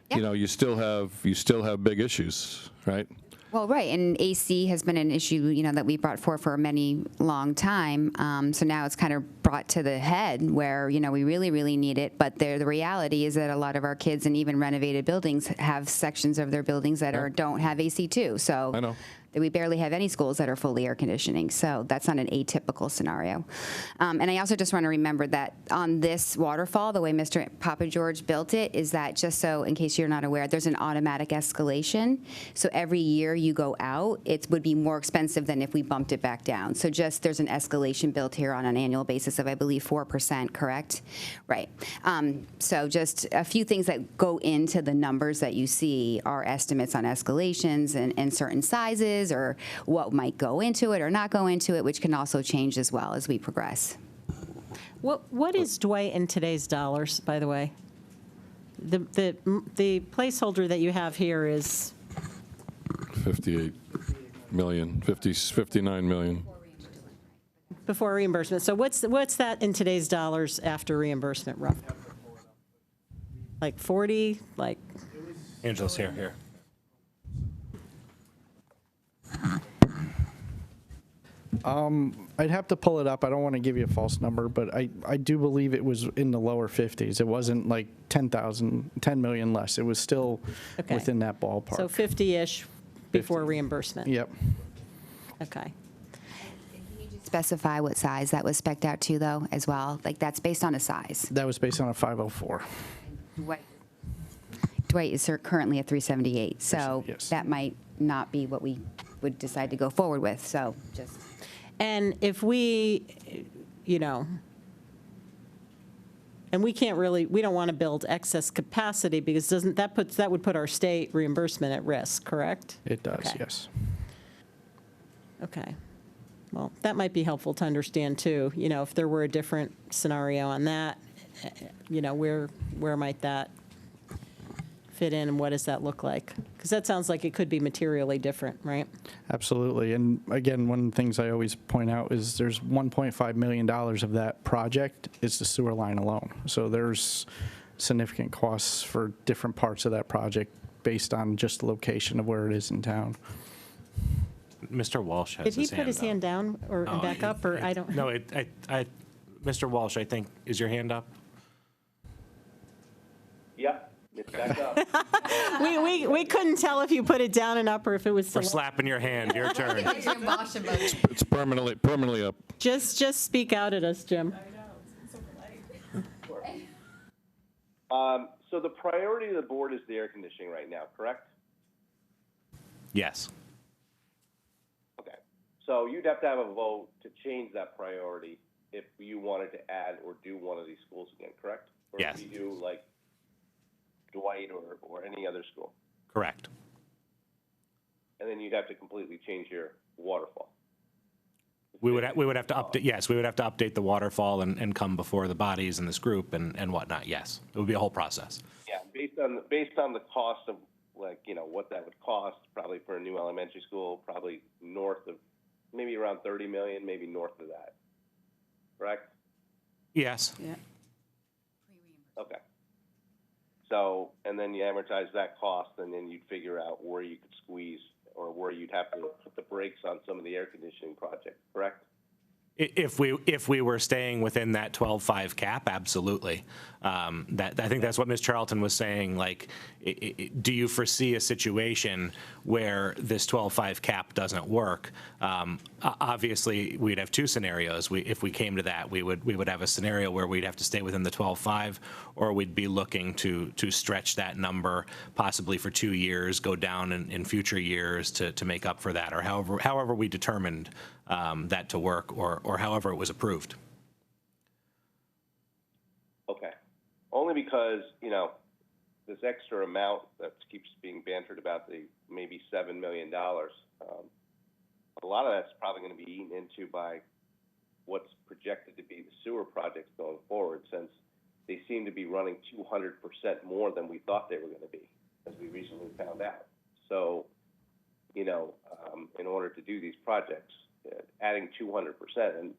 Speaker 5: you know, you still have big issues, right?
Speaker 8: Well, right, and AC has been an issue, you know, that we brought forth for a many long time. So now it's kind of brought to the head where, you know, we really, really need it. But the reality is that a lot of our kids and even renovated buildings have sections of their buildings that don't have AC too. So
Speaker 5: I know.
Speaker 8: We barely have any schools that are fully air conditioning, so that's not an atypical scenario. And I also just want to remember that on this waterfall, the way Mr. Papa George built it is that, just so in case you're not aware, there's an automatic escalation. So every year you go out, it would be more expensive than if we bumped it back down. So just there's an escalation built here on an annual basis of, I believe, 4%, correct? Right. So just a few things that go into the numbers that you see are estimates on escalations and certain sizes, or what might go into it or not go into it, which can also change as well as we progress.
Speaker 3: What is Dwight in today's dollars, by the way? The placeholder that you have here is
Speaker 5: 58 million, 59 million.
Speaker 3: before reimbursement. So what's that in today's dollars after reimbursement, roughly? Like 40, like?
Speaker 7: Angela's here.
Speaker 4: I'd have to pull it up. I don't want to give you a false number, but I do believe it was in the lower 50s. It wasn't like 10 million less. It was still
Speaker 3: Okay.
Speaker 4: within that ballpark.
Speaker 3: So 50-ish before
Speaker 4: 50.
Speaker 3: reimbursement?
Speaker 4: Yep.
Speaker 3: Okay.
Speaker 8: Specify what size that was spec'd out to, though, as well? Like, that's based on a size.
Speaker 4: That was based on a 504.
Speaker 8: Dwight is currently at 378, so
Speaker 4: Yes.
Speaker 8: that might not be what we would decide to go forward with, so just.
Speaker 3: And if we, and we can't really, we don't want to build excess capacity because that would put our state reimbursement at risk, correct?
Speaker 4: It does,
Speaker 3: Okay.
Speaker 4: yes.
Speaker 3: Okay. Well, that might be helpful to understand too, if there were a different scenario on that, where might that fit in and what does that look like? Because that sounds like it could be materially different, right?
Speaker 4: Absolutely. And again, one of the things I always point out is there's $1.5 million of that project is the sewer line alone. So there's significant costs for different parts of that project based on just the location of where it is in town.
Speaker 7: Mr. Walsh has
Speaker 3: Did he
Speaker 7: his
Speaker 3: put
Speaker 7: hand
Speaker 3: his
Speaker 7: up.
Speaker 3: hand down or back up, or I don't?
Speaker 7: No, Mr. Walsh, I think, is your hand up?
Speaker 9: Yep, it's back up.
Speaker 3: We couldn't tell if you put it down and up or if it was
Speaker 7: We're
Speaker 3: still.
Speaker 7: slapping your hand, your turn.
Speaker 5: It's permanently up.
Speaker 3: Just speak out at us, Jim.
Speaker 9: So the priority of the board is the air conditioning right now, correct?
Speaker 7: Yes.
Speaker 9: Okay. So you'd have to have a vote to change that priority if you wanted to add or do one of these schools again, correct? Or
Speaker 7: Yes.
Speaker 9: if you do like Dwight or any other school.
Speaker 7: Correct.
Speaker 9: And then you'd have to completely change your waterfall.
Speaker 7: We would have to update, yes, we would have to update the waterfall and come before the bodies in this group and whatnot, yes. It would be a whole process.
Speaker 9: Yeah, based on the cost of, like, what that would cost, probably for a new elementary school, probably north of, maybe around 30 million, maybe north of that. Correct?
Speaker 7: Yes.
Speaker 3: Yeah.
Speaker 9: Okay. So, and then you amortize that cost, and then you'd figure out where you could squeeze or where you'd have to put the brakes on some of the air conditioning projects, correct?
Speaker 7: If we were staying within that 12.5 cap, absolutely. I think that's what Ms. Charlton was saying. Like, do you foresee a situation where this 12.5 cap doesn't work? Obviously, we'd have two scenarios. If we came to that, we would have a scenario where we'd have to stay within the 12.5, or we'd be looking to stretch that number possibly for 2 years, go down in future years to make up for that, or however we determined that to work, or however it was approved.
Speaker 9: Okay. Only because, this extra amount that keeps being bantered about, the maybe $7 million, a lot of that's probably going to be eaten into by what's projected to be the sewer projects going forward, since they seem to be running 200% more than we thought they were going to be, as we recently found out. So, in order to do these projects, adding 200%, and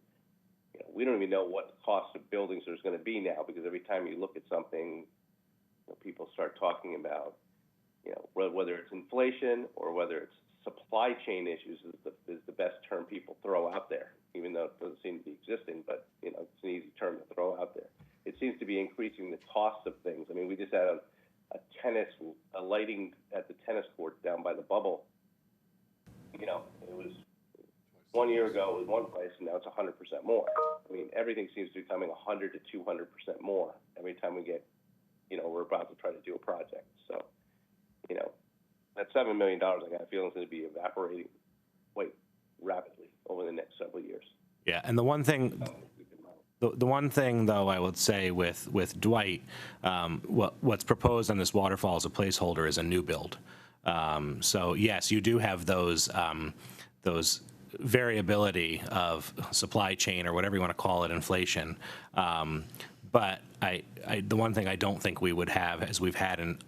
Speaker 9: we don't even know what the cost of buildings there's going to be now, because every time you look at something, people start talking about, whether it's inflation or whether it's supply chain issues is the best term people throw out there, even though it doesn't seem to be existing, but it's an easy term to throw out there. It seems to be increasing the cost of things. I mean, we just had a lighting at the tennis court down by the bubble, 1 year ago it was one price, and now it's 100% more. I mean, everything seems to be becoming 100 to 200% more every time we get, we're about to try to do a project. So, that $7 million, I got a feeling, is going to be evaporating quite rapidly over the next several years.
Speaker 7: Yeah, and the one thing though I would say with Dwight, what's proposed on this waterfall as a placeholder is a new build. So yes, you do have those variability of supply chain or whatever you want to call it, inflation. But the one thing I don't think we would have, as we've had in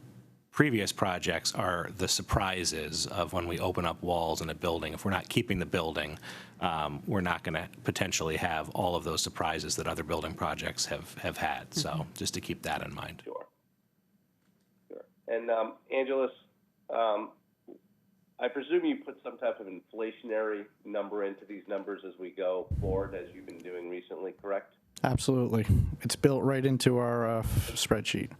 Speaker 7: previous projects, are the surprises of when we open up walls in a building. If we're not keeping the building, we're not going to potentially have all of those surprises that other building projects have had. So just to keep that in mind.
Speaker 9: Sure. And Angelus, I presume you put some type of inflationary number into these numbers as we go forward, as you've been doing recently, correct?
Speaker 4: Absolutely. It's built right into our spreadsheet.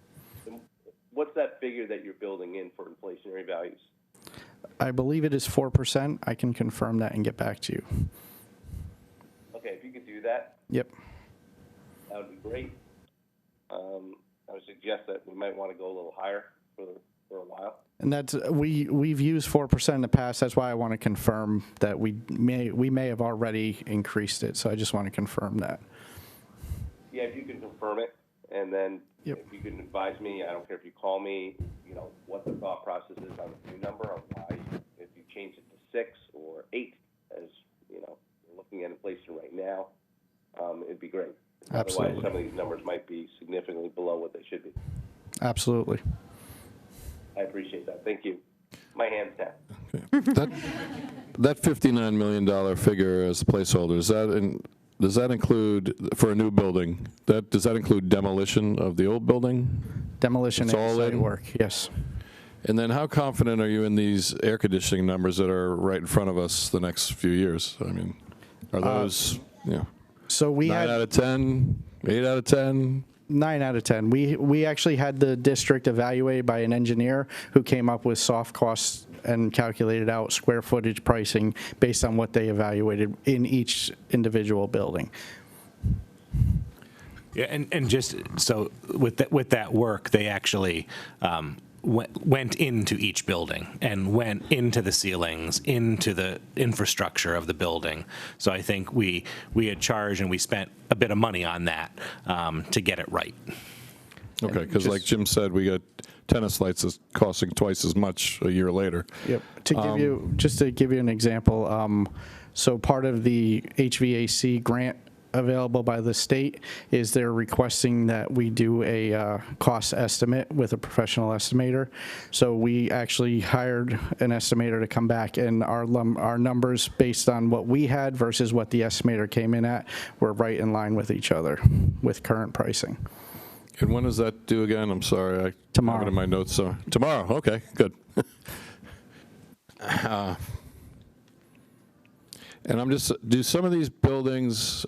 Speaker 9: What's that figure that you're building in for inflationary values?
Speaker 4: I believe it is 4%. I can confirm that and get back to you.
Speaker 9: Okay, if you could do that.
Speaker 4: Yep.
Speaker 9: That would be great. I would suggest that we might want to go a little higher for a while.
Speaker 4: And that's we've used 4% in the past. That's why I want to confirm that we may have already increased it. So I just want to confirm that.
Speaker 9: Yeah, if you can confirm it, and then
Speaker 4: Yep.
Speaker 9: if you can advise me, I don't care if you call me, what the thought process is on the new number, or why, if you change it to 6 or 8, as you're looking at inflation right now, it'd be great.
Speaker 4: Absolutely.
Speaker 9: Otherwise, some of these numbers might be significantly below what they should be.
Speaker 4: Absolutely.
Speaker 9: I appreciate that. Thank you. My hand's down.
Speaker 5: That $59 million figure as a placeholder, does that include, for a new building, does that include demolition of the old building?
Speaker 4: Demolition
Speaker 5: It's
Speaker 4: and
Speaker 5: all
Speaker 4: site
Speaker 5: in?
Speaker 4: work, yes.
Speaker 5: And then how confident are you in these air conditioning numbers that are right in front of us the next few years? I mean, are those,
Speaker 4: So we
Speaker 5: 9
Speaker 4: had
Speaker 5: out of 10, 8 out of 10?
Speaker 4: 9 out of 10. We actually had the district evaluated by an engineer who came up with soft costs and calculated out square footage pricing based on what they evaluated in each individual building.
Speaker 7: Yeah, and just so with that work, they actually went into each building and went into the ceilings, into the infrastructure of the building. So I think we had charged and we spent a bit of money on that to get it right.
Speaker 5: Okay, because like Jim said, we got tennis lights that's costing twice as much a year later.
Speaker 4: Yep. To give you an example, so part of the HVAC grant available by the state is they're requesting that we do a cost estimate with a professional estimator. So we actually hired an estimator to come back, and our numbers based on what we had versus what the estimator came in at were right in line with each other with current pricing.
Speaker 5: And when does that due again? I'm sorry, I
Speaker 4: Tomorrow.
Speaker 5: have it in my notes. So tomorrow, okay, good. And do some of these buildings,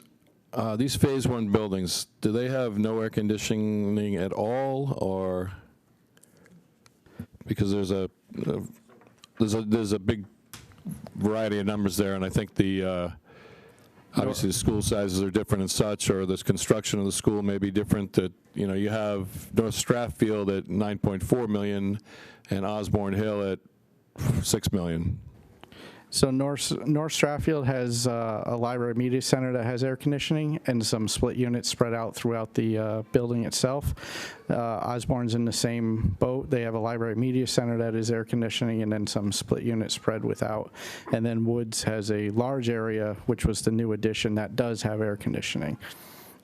Speaker 5: these Phase 1 buildings, do they have no air conditioning at all, or because there's a big variety of numbers there, and I think obviously the school sizes are different and such, or the construction of the school may be different. That you have North Strathfield at 9.4 million, and Osborne Hill at 6 million.
Speaker 4: So North Strathfield has a library media center that has air conditioning and some split units spread out throughout the building itself. Osborne's in the same boat. They have a library media center that is air conditioning and then some split units spread without. And then Woods has a large area, which was the new addition, that does have air conditioning.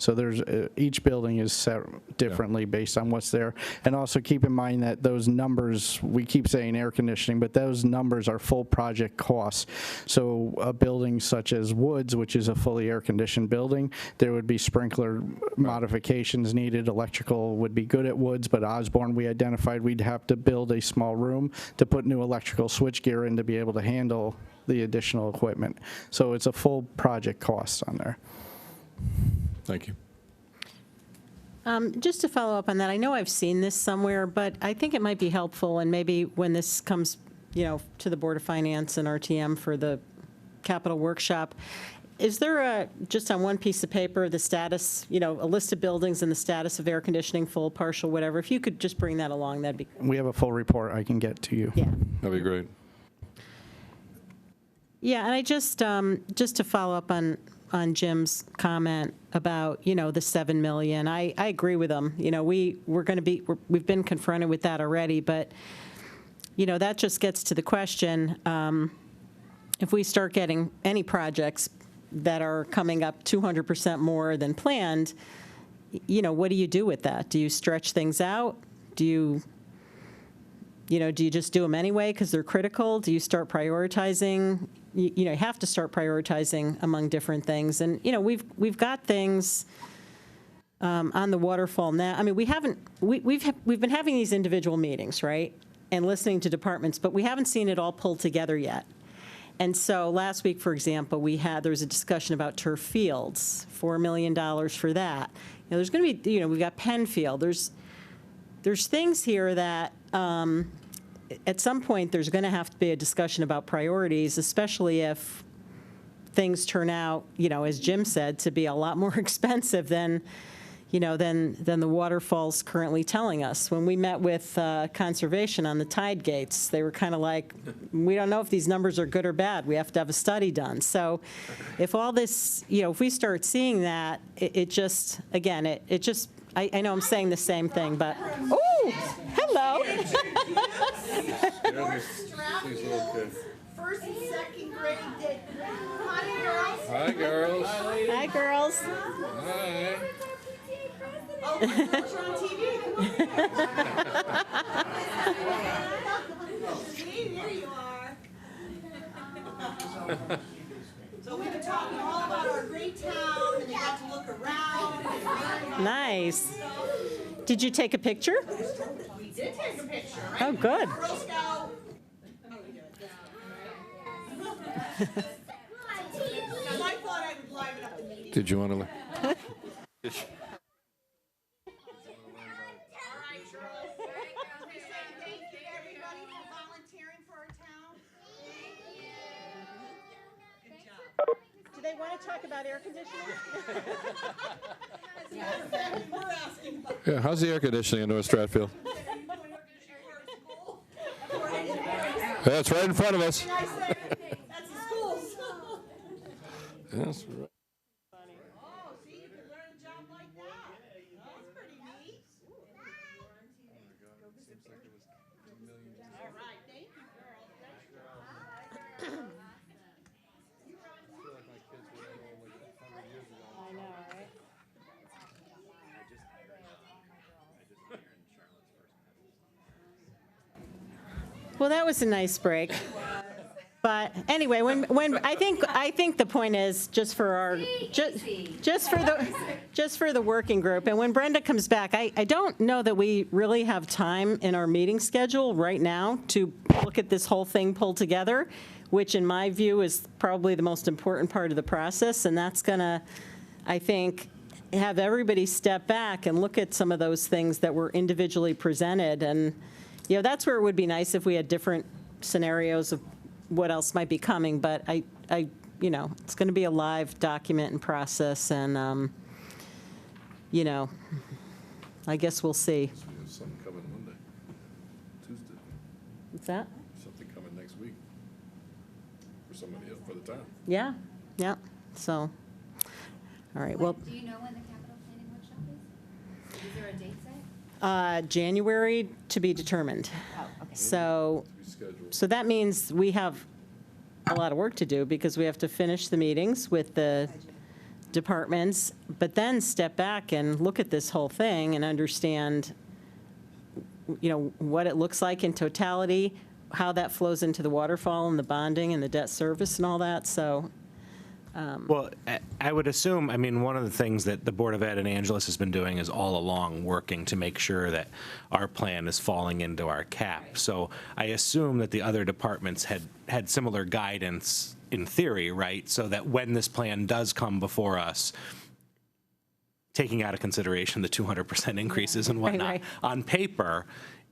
Speaker 4: So there's each building is set differently based on what's there. And also keep in mind that those numbers, we keep saying air conditioning, but those numbers are full project costs. So a building such as Woods, which is a fully air-conditioned building, there would be sprinkler modifications needed. Electrical would be good at Woods, but Osborne, we identified we'd have to build a small room to put new electrical switchgear in to be able to handle the additional equipment. So it's a full project cost on there.
Speaker 5: Thank you.
Speaker 3: Just to follow up on that, I know I've seen this somewhere, but I think it might be helpful, and maybe when this comes, to the Board of Finance and RTM for the capital workshop. Is there just on one piece of paper, the status, a list of buildings and the status of air conditioning, full, partial, whatever? If you could just bring that along, that'd be,
Speaker 4: We have a full report I can get to you.
Speaker 3: yeah.
Speaker 5: That'd be great.
Speaker 3: Yeah, and I just to follow up on Jim's comment about, the 7 million, I agree with him. We've been confronted with that already, but, that just gets to the question, if we start getting any projects that are coming up 200% more than planned, what do you do with that? Do you stretch things out? Do you just do them anyway because they're critical? Do you start prioritizing? You have to start prioritizing among different things. And, we've got things on the waterfall now. I mean, we've been having these individual meetings, right? And listening to departments, but we haven't seen it all pulled together yet. And so last week, for example, there was a discussion about turf fields, $4 million for that. There's going to be, we've got Penfield. There's things here that at some point there's going to have to be a discussion about priorities, especially if things turn out, as Jim said, to be a lot more expensive than the waterfall's currently telling us. When we met with Conservation on the tide gates, they were kind of like, we don't know if these numbers are good or bad. We have to have a study done. So if all this, if we start seeing that, it just, again, it just, I know I'm saying the same thing, but, oh, hello.
Speaker 1: First and second grade did. Hi, girls.
Speaker 5: Hi, girls.
Speaker 3: Hi, girls.
Speaker 5: Hi.
Speaker 1: Oh, my girls are on TV. See, there you are. So we've been talking all about our great town, and they got to look around. And learn about
Speaker 3: Nice. Did you take a picture?
Speaker 1: We did take a picture, right?
Speaker 3: Oh, good.
Speaker 1: Girl Scout. I thought I would liven up the meeting.
Speaker 5: Did you want to?
Speaker 1: All right, girls. We say thank you to everybody for volunteering for our town. Good job.
Speaker 3: Do they want to talk about air conditioning?
Speaker 1: As a matter of fact, we were asking about
Speaker 5: Yeah. How's the air conditioning in North Stratfield? Yeah, it's right in front of us.
Speaker 1: And I said, that's the schools.
Speaker 5: That's right.
Speaker 1: Oh, see, you can learn a job like that. That's pretty neat. All right, thank you, girls.
Speaker 3: I know, right? Well, that was a nice break. But anyway, when I think the point is just for our just for the working group, and when Brenda comes back, I don't know that we really have time in our meeting schedule right now to look at this whole thing pulled together, which in my view is probably the most important part of the process, and that's gonna, I think, have everybody step back and look at some of those things that were individually presented, and that's where it would be nice if we had different scenarios of what else might be coming, but I it's going to be a live document and process, and I guess we'll see.
Speaker 5: We have something coming Monday, Tuesday.
Speaker 3: What's that?
Speaker 5: Something coming next week for somebody else, for the town.
Speaker 3: Yeah, so, all right, well,
Speaker 8: Do you know when the capital planning workshop is? Is there a date set?
Speaker 3: January to be determined.
Speaker 8: Oh, okay.
Speaker 3: So that means we have a lot of work to do, because we have to finish the meetings with the departments, but then step back and look at this whole thing and understand, what it looks like in totality, how that flows into the waterfall and the bonding and the debt service and all that, so.
Speaker 7: Well, I would assume, one of the things that the Board of Ed and Angeles has been doing is all along working to make sure that our plan is falling into our cap. So I assume that the other departments had similar guidance in theory, right? So that when this plan does come before us, taking out of consideration the 200% increases and whatnot,
Speaker 3: right.
Speaker 7: on paper,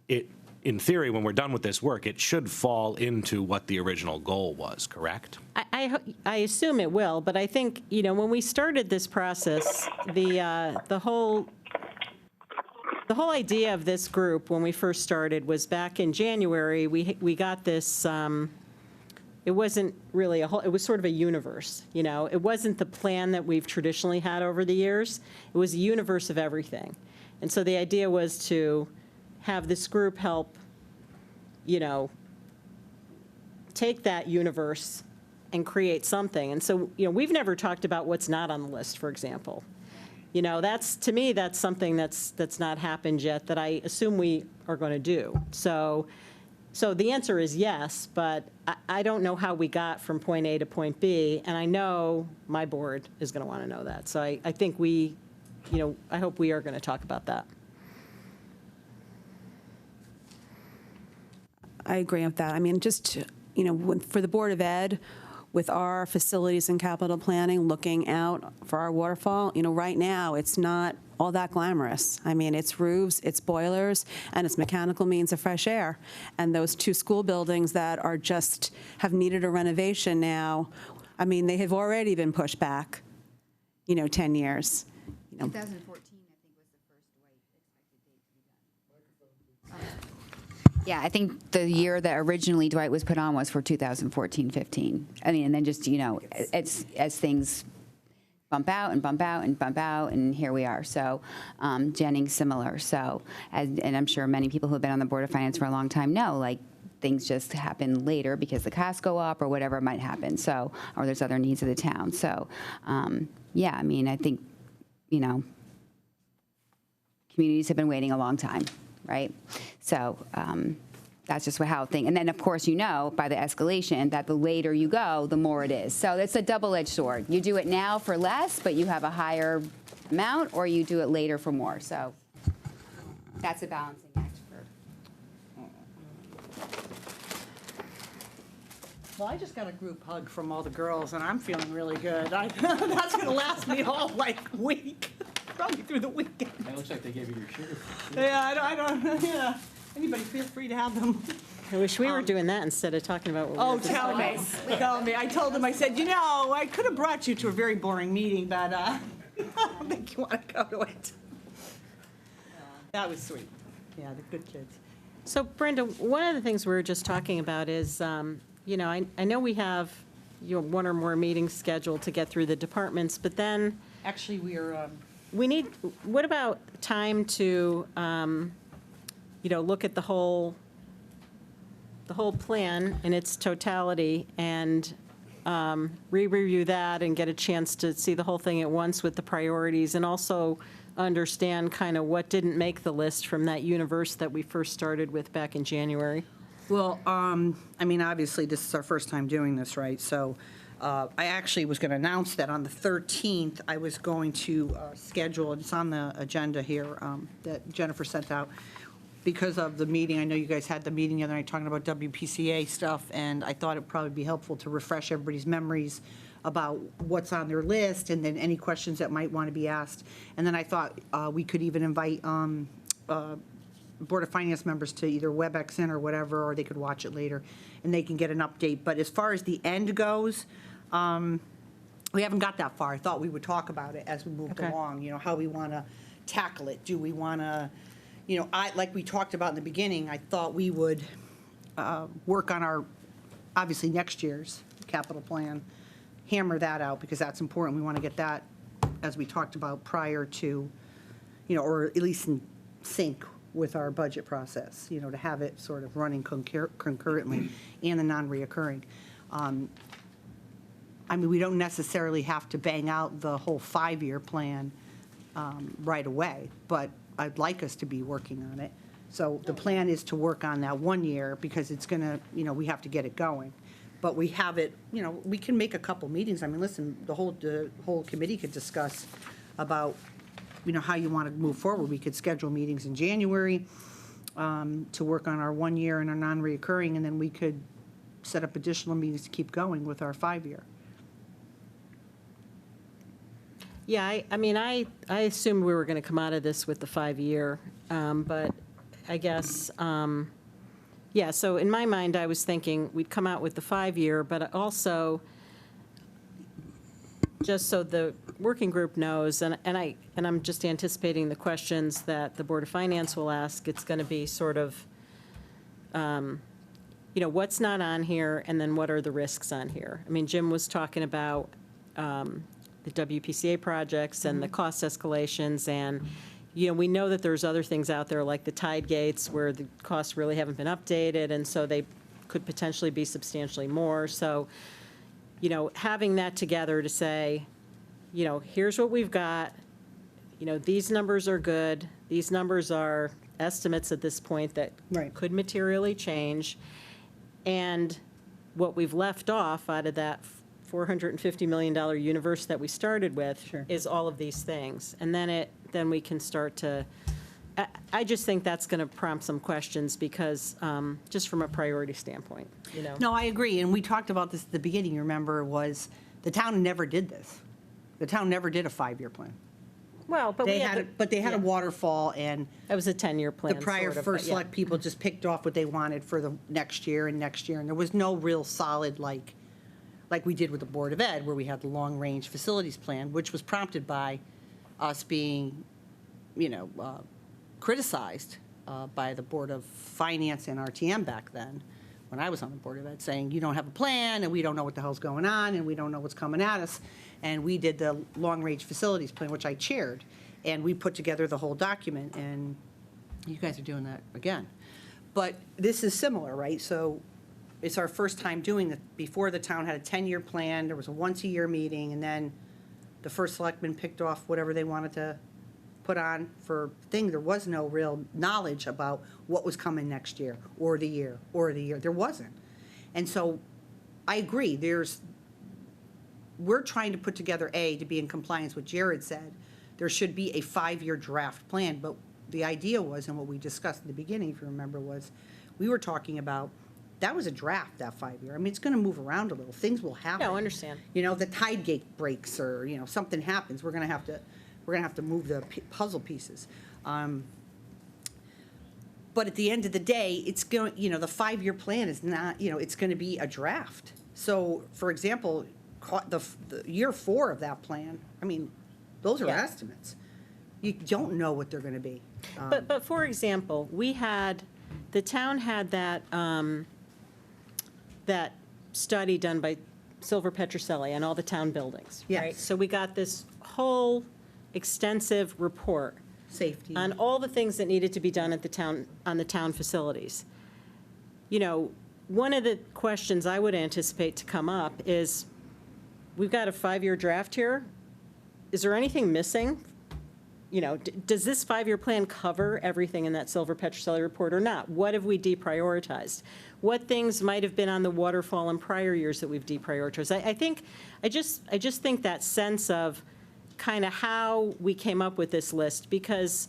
Speaker 7: it in theory, when we're done with this work, it should fall into what the original goal was, correct?
Speaker 3: I assume it will, but I think, when we started this process, the whole idea of this group, when we first started, was back in January, we got this, it wasn't really it was sort of a universe, It wasn't the plan that we've traditionally had over the years. It was a universe of everything. And so the idea was to have this group help, take that universe and create something. And so, we've never talked about what's not on the list, for example. To me, that's something that's not happened yet that I assume we are going to do. So the answer is yes, but I don't know how we got from point A to point B, and I know my board is going to want to know that. So I think I hope we are going to talk about that.
Speaker 6: I agree with that. I mean, just, for the Board of Ed, with our facilities and capital planning, looking out for our waterfall, right now, it's not all that glamorous. I mean, it's roofs, it's boilers, and it's mechanical means of fresh air. And those 2 school buildings that are have needed a renovation now, I mean, they have already been pushed back, 10 years.
Speaker 8: 2014, I think, was the first Dwight expected date to be done. Yeah, I think the year that originally Dwight was put on was for 2014-15. I mean, and then just, it's as things bump out and bump out and bump out, and here we are. So Jennings, similar. So, and I'm sure many people who have been on the Board of Finance for a long time know, like, things just happen later because the costs go up or whatever might happen. So, or there's other needs of the town. So, yeah, I mean, I think, communities have been waiting a long time, right? So that's just how things, and then of course, by the escalation that the later you go, the more it is. So it's a double-edged sword. You do it now for less, but you have a higher amount, or you do it later for more. So that's a balancing act.
Speaker 1: Well, I just got a group hug from all the girls, and I'm feeling really good. That's going to last me all, week, probably through the weekend.
Speaker 2: It looks like they gave you your sugar.
Speaker 1: Yeah, I don't, yeah. Anybody feel free to have them.
Speaker 3: I wish we were doing that instead of talking about what we were just
Speaker 1: Tell me. Tell me. I told them, I said, I could have brought you to a very boring meeting, but I don't think you want to go to it. That was sweet. Yeah, the good kids.
Speaker 3: So Brenda, one of the things we were just talking about is, I know we have, one or more meetings scheduled to get through the departments, but then
Speaker 1: Actually,
Speaker 3: what about time to, look at the whole plan in its totality and re-review that and get a chance to see the whole thing at once with the priorities, and also understand kind of what didn't make the list from that universe that we first started with back in January?
Speaker 1: Well, obviously, this is our first time doing this, right? So I actually was going to announce that on the 13th, I was going to schedule, it's on the agenda here that Jennifer sent out, because of the meeting. I know you guys had the meeting the other night talking about WPCA stuff, and I thought it'd probably be helpful to refresh everybody's memories about what's on their list, and then any questions that might want to be asked. And then I thought we could even invite Board of Finance members to either WebEx in or whatever, or they could watch it later, and they can get an update. But as far as the end goes, we haven't got that far. I thought we would talk about it as we moved along, how we want to tackle it. Do we want to, like we talked about in the beginning, I thought we would work on our, obviously, next year's capital plan, hammer that out, because that's important. We want to get that, as we talked about, prior to, or at least in sync with our budget process, to have it sort of running concurrently, and the non-reoccurring. We don't necessarily have to bang out the whole 5-year plan right away, but I'd like us to be working on it. So the plan is to work on that 1 year, because it's going to, we have to get it going. But we have it, we can make a couple meetings. Listen, the whole committee could discuss about, how you want to move forward. We could schedule meetings in January to work on our 1 year and our non-reoccurring, and then we could set up additional meetings to keep going with our 5-year.
Speaker 3: Yeah, I assumed we were going to come out of this with the 5-year, but I guess, Yeah, so in my mind, I was thinking we'd come out with the 5-year, but also, just so the working group knows, and I'm just anticipating the questions that the Board of Finance will ask, it's going to be sort of, what's not on here, and then what are the risks on here? I mean, Jim was talking about the WPCA projects and the cost escalations, and, we know that there's other things out there like the tide gates where the costs really haven't been updated, and so they could potentially be substantially more. So, having that together to say, here's what we've got, these numbers are good, these numbers are estimates at this point that
Speaker 1: Right.
Speaker 3: could materially change, and what we've left off out of that $450 million universe that we started with
Speaker 1: Sure.
Speaker 3: is all of these things. And then we can start to, I just think that's going to prompt some questions because, just from a priority standpoint,
Speaker 1: No, I agree, and we talked about this at the beginning, you remember, was the town never did this. The town never did a 5-year plan.
Speaker 3: Well, but
Speaker 1: They had, but they had a waterfall, and
Speaker 3: That was a 10-year plan.
Speaker 1: the prior
Speaker 3: sort of,
Speaker 1: first
Speaker 3: but yeah.
Speaker 1: select people just picked off what they wanted for the next year, and there was no real solid, like we did with the Board of Ed, where we had the long-range facilities plan, which was prompted by us being, criticized by the Board of Finance and RTM back then, when I was on the Board of Ed, saying, you don't have a plan, and we don't know what the hell's going on, and we don't know what's coming at us. And we did the long-range facilities plan, which I chaired, and we put together the whole document, and you guys are doing that again. But this is similar, right? So it's our first time doing it. Before, the town had a 10-year plan, there was a once-a-year meeting, and then the first selectman picked off whatever they wanted to put on for thing. There was no real knowledge about what was coming next year, or the year, or the year. There wasn't. And so I agree, we're trying to put together, to be in compliance with Jared said, there should be a 5-year draft plan, but the idea was, and what we discussed in the beginning, if you remember, was we were talking about, that was a draft, that 5-year. I mean, it's gonna move around a little, things will happen.
Speaker 3: No, I understand.
Speaker 1: The tide gate breaks, or, something happens, we're gonna have to move the puzzle pieces. But at the end of the day, it's going, the 5-year plan is not, it's gonna be a draft. So, for example, the year 4 of that plan, I mean, those are
Speaker 3: Yeah.
Speaker 1: estimates. You don't know what they're gonna be.
Speaker 3: But for example, the town had that, that study done by Silver Petroselli on all the town buildings, right?
Speaker 1: Yes.
Speaker 3: So we got this whole extensive report
Speaker 1: Safety.
Speaker 3: on all the things that needed to be done at the town, on the town facilities. One of the questions I would anticipate to come up is, we've got a 5-year draft here. Is there anything missing? Does this 5-year plan cover everything in that Silver Petroselli report or not? What have we deprioritized? What things might have been on the waterfall in prior years that we've deprioritized? I just think that sense of kind of how we came up with this list, because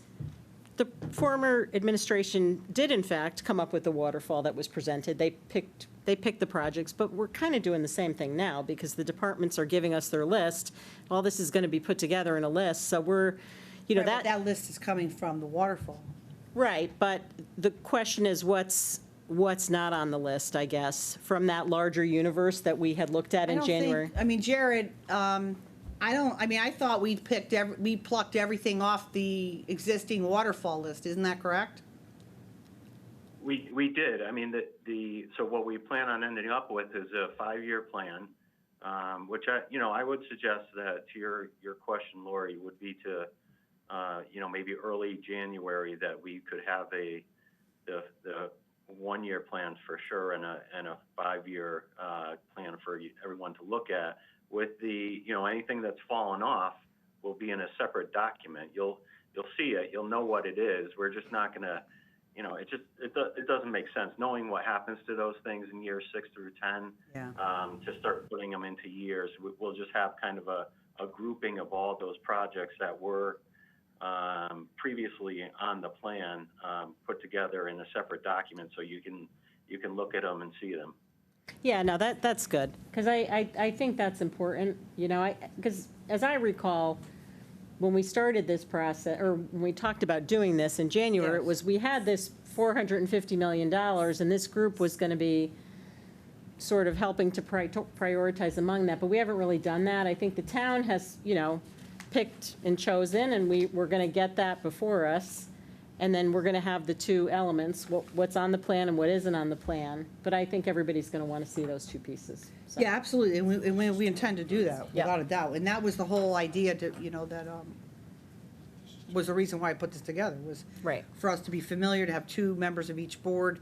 Speaker 3: the former administration did in fact come up with the waterfall that was presented. They picked the projects, but we're kind of doing the same thing now, because the departments are giving us their list. All this is going to be put together in a list, so we're,
Speaker 1: Right, but that list is coming from the waterfall.
Speaker 3: right, but the question is what's not on the list, I guess, from that larger universe that we had looked at in January.
Speaker 1: Jared, I thought we plucked everything off the existing waterfall list, isn't that correct?
Speaker 10: We did. So what we plan on ending up with is a 5-year plan, which I would suggest that to your question, Lori, would be to, maybe early January, that we could have the 1-year plans for sure, and a 5-year plan for everyone to look at. With the, anything that's fallen off will be in a separate document. You'll see it. You'll know what it is. We're just not going to, it doesn't make sense knowing what happens to those things in years 6 through 10.
Speaker 1: Yeah.
Speaker 10: To start putting them into years. We'll just have kind of a grouping of all those projects that were previously on the plan, put together in a separate document, so you can look at them and see them.
Speaker 3: Yeah, no, that's good, because I think that's important, because as I recall, when we started this process, or when we talked about doing this in January, it
Speaker 1: Yes.
Speaker 3: was, we had this $450 million, and this group was going to be sort of helping to prioritize among that, but we haven't really done that. I think the town has, picked and chosen, and we're going to get that before us, and then we're going to have the two elements, what's on the plan and what isn't on the plan, but I think everybody's going to want to see those two pieces. So.
Speaker 1: Yeah, absolutely, and we intend to do that,
Speaker 3: Yeah.
Speaker 1: without a doubt. And that was the whole idea that, that was the reason why I put this together, was
Speaker 3: Right.
Speaker 1: for us to be familiar, to have two members of each board,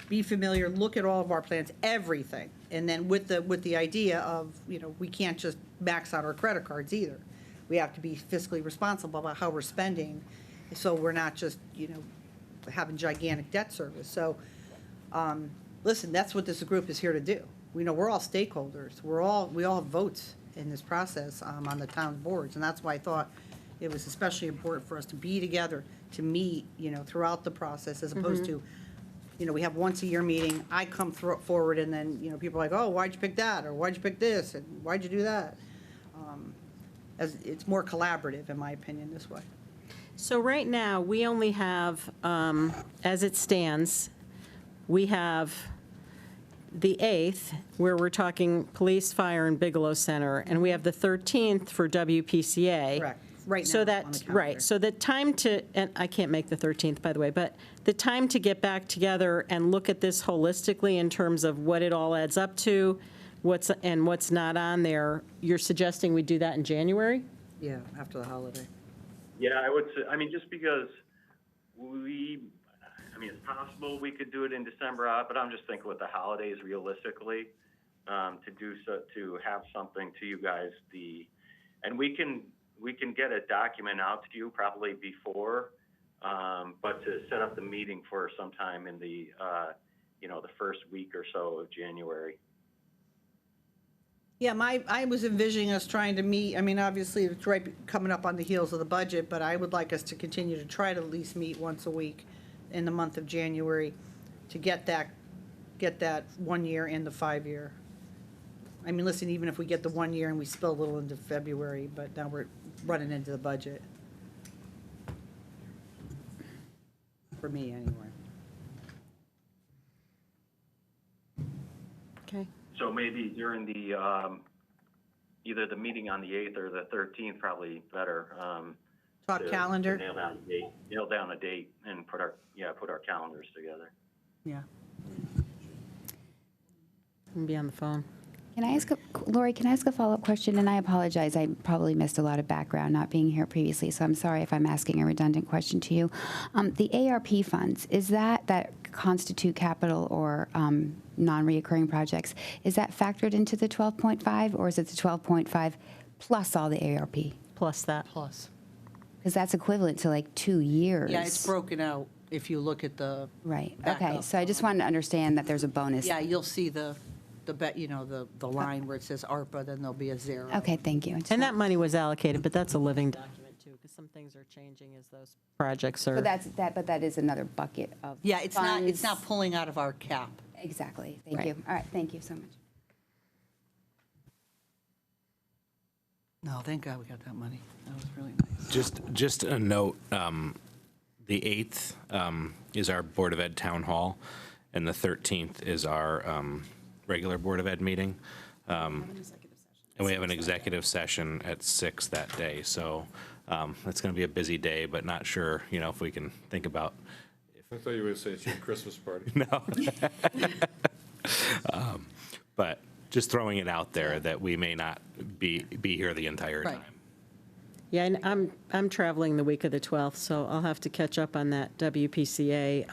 Speaker 1: be familiar, look at all of our plans, everything. And then with the idea of, we can't just max out our credit cards either. We have to be fiscally responsible about how we're spending, so we're not just, having gigantic debt service. So, listen, that's what this group is here to do. We know we're all stakeholders. We all have votes in this process on the town boards, and that's why I thought it was especially important for us to be together, to meet, throughout the process, as opposed to, we have once a year meeting. I come forward, and then people are like, oh, why'd you pick that, or why'd you pick this, and why'd you do that? As it's more collaborative, in my opinion, this way.
Speaker 3: So right now, we only have, as it stands, we have the 8th, where we're talking police, fire, and Bigelow Center, and we have the 13th for WPCA.
Speaker 1: Correct. Right
Speaker 3: So
Speaker 1: now,
Speaker 3: that,
Speaker 1: on the calendar.
Speaker 3: right, so the time to, and I can't make the 13th, by the way, but the time to get back together and look at this holistically in terms of what it all adds up to, what's not on there, you're suggesting we do that in January?
Speaker 1: Yeah, after the holiday.
Speaker 10: Yeah, I would say, just because it's possible we could do it in December, but I'm just thinking with the holidays realistically, to have something to you guys, and we can get a document out to you probably before, but to set up the meeting for sometime in the first week or so of January.
Speaker 1: Yeah, I was envisioning us trying to meet, obviously, it's right coming up on the heels of the budget, but I would like us to continue to try to at least meet once a week in the month of January to get that 1 year and the 5 year. Listen, even if we get the 1 year and we spill a little into February, but now we're running into the budget. For me, anyway.
Speaker 3: Okay.
Speaker 10: So maybe during the, either the meeting on the 8th or the 13th, probably better.
Speaker 1: Talk calendar?
Speaker 10: Nail down a date and put our calendars together.
Speaker 1: Yeah.
Speaker 3: And be on the phone.
Speaker 8: Lori, can I ask a follow-up question? And I apologize, I probably missed a lot of background not being here previously, so I'm sorry if I'm asking a redundant question to you. The ARP funds, is that constitute capital or non-reoccurring projects, is that factored into the 12.5, or is it the 12.5 plus all the ARP?
Speaker 3: Plus that.
Speaker 1: Plus.
Speaker 8: Because that's equivalent to like 2 years.
Speaker 1: Yeah, it's broken out if you look at the.
Speaker 8: Right,
Speaker 1: back
Speaker 8: okay,
Speaker 1: up.
Speaker 8: so I just wanted to understand that there's a bonus.
Speaker 1: Yeah, you'll see the line where it says ARPA, then there'll be a zero.
Speaker 8: Okay, thank you.
Speaker 3: And that money was allocated, but that's a living document too, because some things are changing as those projects are.
Speaker 8: But that is another bucket of
Speaker 1: Yeah, it's
Speaker 8: funds.
Speaker 1: not pulling out of our cap.
Speaker 8: Exactly, thank
Speaker 3: Right.
Speaker 8: you. All right, thank you so much.
Speaker 1: No, thank God we got that money. That was really nice.
Speaker 7: Just a note, the 8th is our Board of Ed Town Hall, and the 13th is our regular Board of Ed meeting. And we have an executive session at 6 that day, so it's going to be a busy day, but not sure, if we can think about.
Speaker 5: I thought you were going to say it's your Christmas party.
Speaker 7: No. But just throwing it out there that we may not be here the entire
Speaker 1: Right.
Speaker 7: time.
Speaker 3: Yeah, and I'm traveling the week of the 12th, so I'll have to catch up on that WPCA.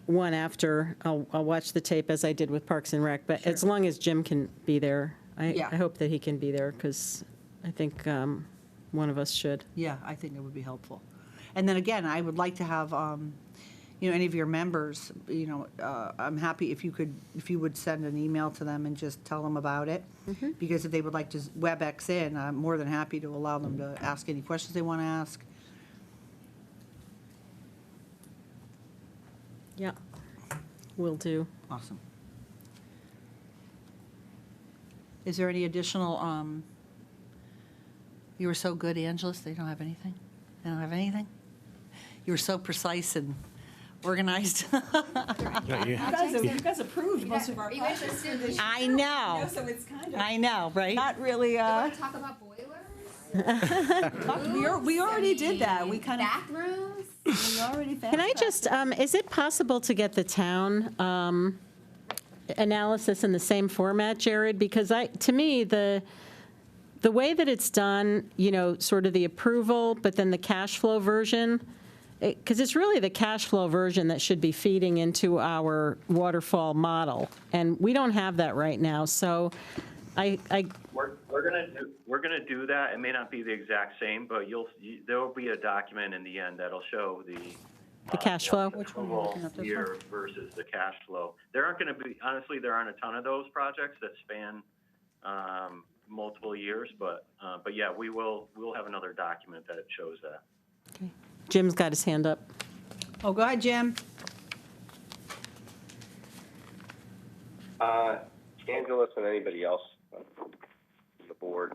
Speaker 3: One after, I'll watch the tape as I did with Parks and Rec, but as long as Jim can be there,
Speaker 1: Yeah.
Speaker 3: I hope that he can be there, because I think one of us should.
Speaker 1: Yeah, I think it would be helpful. And then again, I would like to have, any of your members, I'm happy if you would send an email to them and just tell them about it. Because if they would like to WebEx in, I'm more than happy to allow them to ask any questions they want to ask.
Speaker 3: Yeah, will do.
Speaker 1: Awesome. Is there any additional, you were so good, Angeles, they don't have anything? They don't have anything? You were so precise and organized.
Speaker 6: You guys approved most of our projects for this year.
Speaker 1: I know.
Speaker 6: So it's kind of
Speaker 1: I know, right?
Speaker 6: not really,
Speaker 8: Talk about boilers?
Speaker 6: we already did that. We kind of,
Speaker 8: Bathrooms?
Speaker 6: we already found.
Speaker 3: Can I just, is it possible to get the town analysis in the same format, Jared? Because to me, the way that it's done, sort of the approval, but then the cash flow version, because it's really the cash flow version that should be feeding into our waterfall model, and we don't have that right now. So
Speaker 10: We're gonna do that. It may not be the exact same, but there will be a document in the end that'll show the
Speaker 3: cash flow?
Speaker 1: Which one are you looking at, this
Speaker 10: year versus the cash flow. There aren't a ton of those projects that span multiple years, but yeah, we'll have another document that shows that.
Speaker 3: Okay. Jim's got his hand up.
Speaker 1: Oh, go ahead, Jim.
Speaker 9: Angeles and anybody else on the board,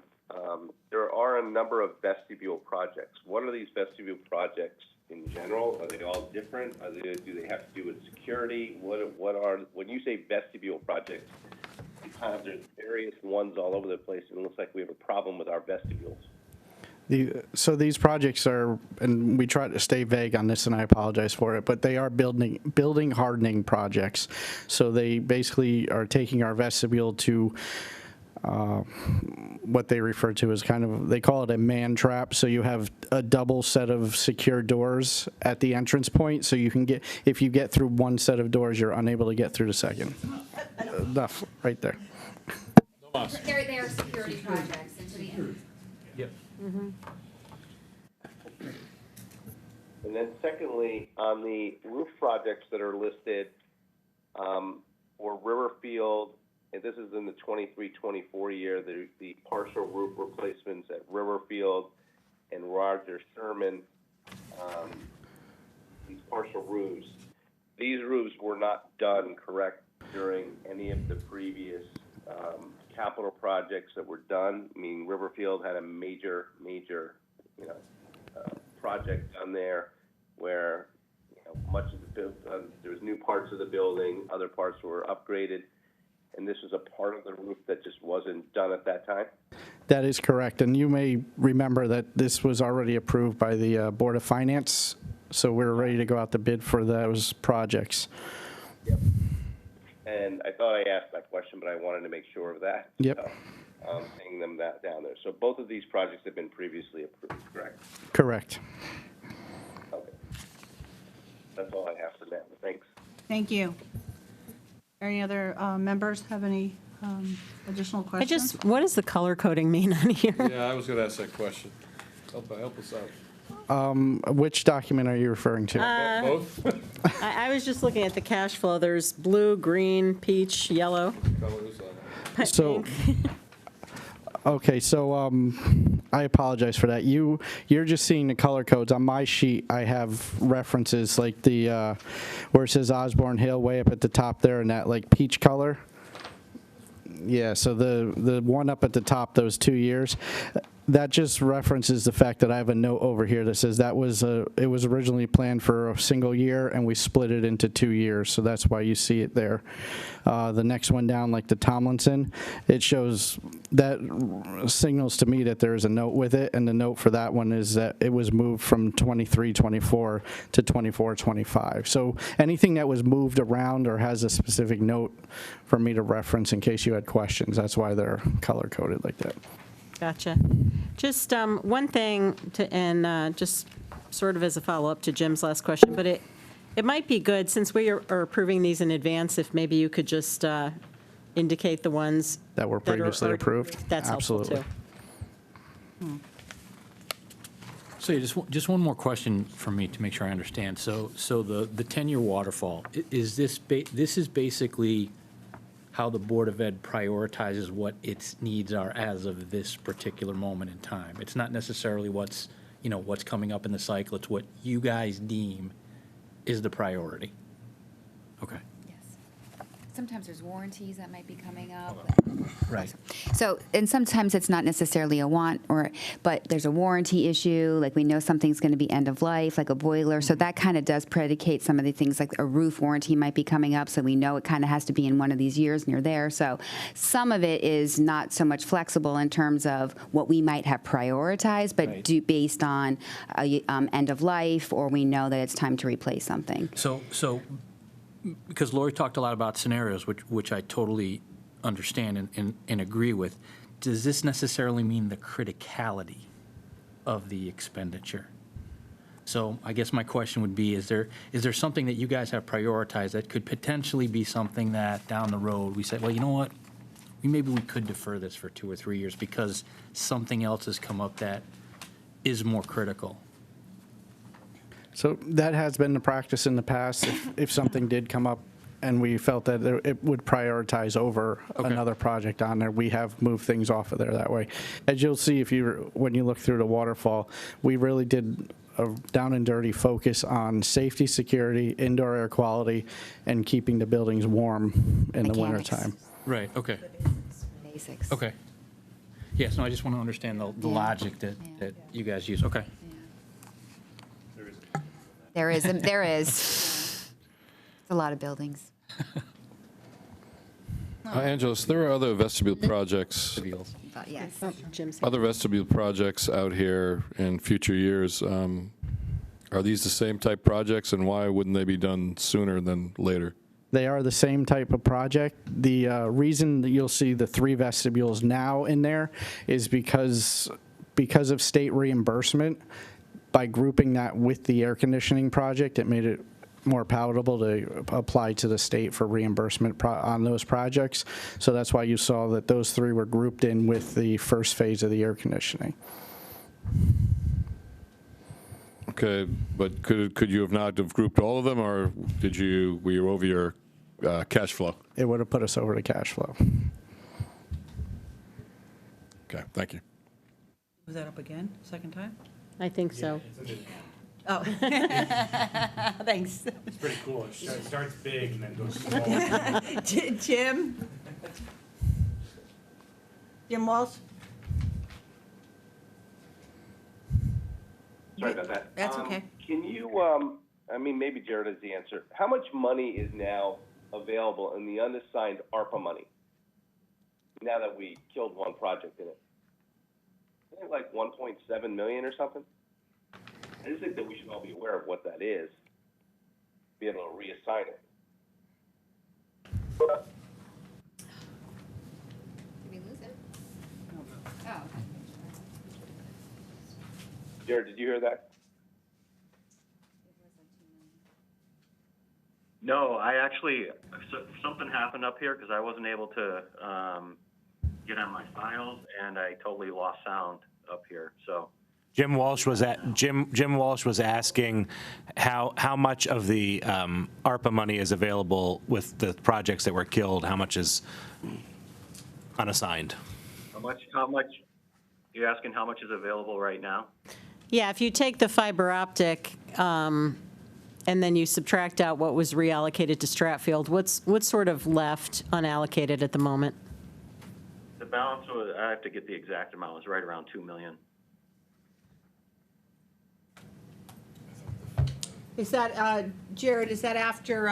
Speaker 9: there are a number of vestibule projects. What are these vestibule projects in general? Are they all different? Do they have to do with security? When you say vestibule projects, there's various ones all over the place, and it looks like we have a problem with our vestibules.
Speaker 4: So these projects are, and we try to stay vague on this, and I apologize for it, but they are building hardening projects. So they basically are taking our vestibule to what they refer to as they call it a man trap. So you have a double set of secure doors at the entrance point. So you can if you get through one set of doors, you're unable to get through the second. Enough right there.
Speaker 8: They are security projects into the end.
Speaker 2: Yep.
Speaker 9: And then secondly, on the roof projects that are listed for Riverfield, and this is in the 23-24 year, the partial roof replacements at Riverfield and Roger Sherman, these partial roofs. These roofs were not done correct during any of the previous capital projects that were done. I mean, Riverfield had a major, project done there where much of the there was new parts of the building, other parts were upgraded, and this was a part of the roof that just wasn't done at that time.
Speaker 4: That is correct, and you may remember that this was already approved by the Board of Finance, so we're ready to go out to bid for those projects.
Speaker 9: Yep. And I thought I asked that question, but I wanted to make sure of that.
Speaker 4: Yep.
Speaker 9: So, seeing them down there. So both of these projects have been previously approved, correct?
Speaker 4: Correct.
Speaker 9: Okay. That's all I have for now. Thanks.
Speaker 1: Thank you. Any other members have any additional questions?
Speaker 3: What does the color coding mean on here?
Speaker 5: Yeah, I was going to ask that question. Help us out.
Speaker 4: Which document are you referring to?
Speaker 5: Both
Speaker 3: I was just looking at the cash flow. There's blue, green, peach, yellow.
Speaker 5: colors.
Speaker 4: So, okay, so I apologize for that. You're just seeing the color codes. On my sheet, I have references like the where it says Osborne Hill way up at the top there, and that like peach color. Yeah, so the one up at the top, those 2 years, that just references the fact that I have a note over here that says it was originally planned for a single year, and we split it into 2 years, so that's why you see it there. The next one down, like the Tomlinson, it shows, that signals to me that there is a note with it, and the note for that one is that it was moved from 23-24 to 24-25. So anything that was moved around or has a specific note for me to reference in case you had questions, that's why they're color-coded like that.
Speaker 3: Gotcha. Just one thing and just sort of as a follow-up to Jim's last question, but it might be good, since we are approving these in advance, if maybe you could just indicate the ones
Speaker 4: That were previously approved?
Speaker 3: That's helpful, too.
Speaker 4: Absolutely.
Speaker 2: So yeah, just one more question from me to make sure I understand. So the 10-year waterfall, is this is basically how the Board of Ed prioritizes what its needs are as of this particular moment in time. It's not necessarily what's coming up in the cycle. It's what you guys deem is the priority. Okay.
Speaker 8: Yes. sometimes there's warranties that might be coming up.
Speaker 4: Right.
Speaker 8: So, and sometimes it's not necessarily a want, but there's a warranty issue, like we know something's going to be end of life, like a boiler, so that kind of does predicate some of the things, like a roof warranty might be coming up, so we know it kind of has to be in one of these years near there. So some of it is not so much flexible in terms of what we might have prioritized, but
Speaker 4: Right.
Speaker 8: based on end of life, or we know that it's time to replace something.
Speaker 2: So, because Lori talked a lot about scenarios, which I totally understand and agree with, does this necessarily mean the criticality of the expenditure? So I guess my question would be, is there something that you guys have prioritized that could potentially be something that down the road we say, well, you know what, maybe we could defer this for 2 or 3 years because something else has come up that is more critical?
Speaker 4: So that has been the practice in the past. If something did come up and we felt that it would prioritize over another project on there, we have moved things off of there that way. As you'll see when you look through the waterfall, we really did a down and dirty focus on safety, security, indoor air quality, and keeping the buildings warm in the
Speaker 8: Mechanics.
Speaker 4: wintertime.
Speaker 2: Right, okay,
Speaker 8: Basics.
Speaker 2: okay. Yes, no, I just want to understand the
Speaker 8: Yeah.
Speaker 2: logic that you guys use, okay.
Speaker 8: There is. It's a lot of buildings.
Speaker 5: Angelos, there are other vestibule projects,
Speaker 8: But yes.
Speaker 3: Oh, Jim's.
Speaker 5: other vestibule projects out here in future years. Are these the same type projects, and why wouldn't they be done sooner than later?
Speaker 4: They are the same type of project. The reason that you'll see the 3 vestibules now in there is because of state reimbursement. By grouping that with the air conditioning project, it made it more palatable to apply to the state for reimbursement on those projects. So that's why you saw that those 3 were grouped in with the first phase of the air conditioning.
Speaker 5: Okay, but could you have not have grouped all of them, or were you over your cash flow?
Speaker 4: It would have put us over the cash flow.
Speaker 5: Okay, thank you.
Speaker 1: Was that up again, second time?
Speaker 3: I think so.
Speaker 1: Oh, thanks.
Speaker 7: It's pretty cool. It starts big and then goes small.
Speaker 1: Jim? Jim Walsh?
Speaker 9: Sorry about that.
Speaker 1: That's okay.
Speaker 9: Can you, maybe Jared has the answer. How much money is now available in the unassigned ARPA money? Now that we killed one project in it? I think like 1.7 million or something? I just think that we should all be aware of what that is, be able to reassign it.
Speaker 8: Did we lose him? Oh, okay.
Speaker 9: Jared, did you hear that?
Speaker 10: No, I actually, something happened up here because I wasn't able to get on my files, and I totally lost sound up here, so.
Speaker 7: Jim Walsh was asking how much of the ARPA money is available with the projects that were killed, how much is unassigned?
Speaker 10: How much, you're asking how much is available right now?
Speaker 3: Yeah, if you take the fiber optic and then you subtract out what was reallocated to Stratfield, what's sort of left unallocated at the moment?
Speaker 10: The balance was, I have to get the exact amount, it was right around 2 million.
Speaker 1: Is that, Jared, is that after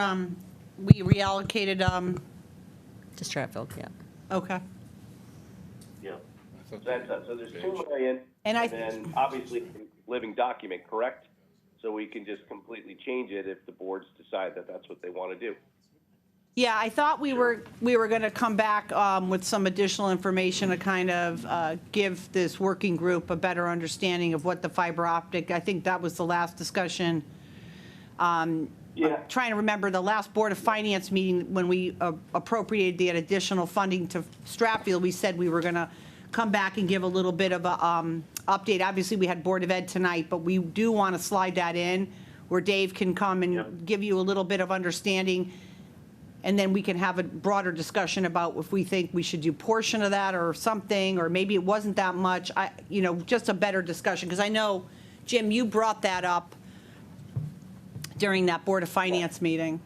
Speaker 1: we reallocated,
Speaker 3: To Stratfield, yeah.
Speaker 1: okay.
Speaker 10: Yeah.
Speaker 9: So there's 2 million,
Speaker 1: And
Speaker 9: and then obviously living document, correct? So we can just completely change it if the boards decide that that's what they want to do.
Speaker 1: Yeah, I thought we were going to come back with some additional information to kind of give this working group a better understanding of what the fiber optic, I think that was the last discussion. I'm trying to remember the last Board of Finance meeting when we appropriated the additional funding to Stratfield, we said we were going to come back and give a little bit of a update. Obviously, we had Board of Ed tonight, but we do want to slide that in where Dave can come and give you a little bit of understanding. And then we can have a broader discussion about if we think we should do portion of that or something, or maybe it wasn't that much. Just a better discussion. Because I know, Jim, you brought that up during that Board of Finance meeting.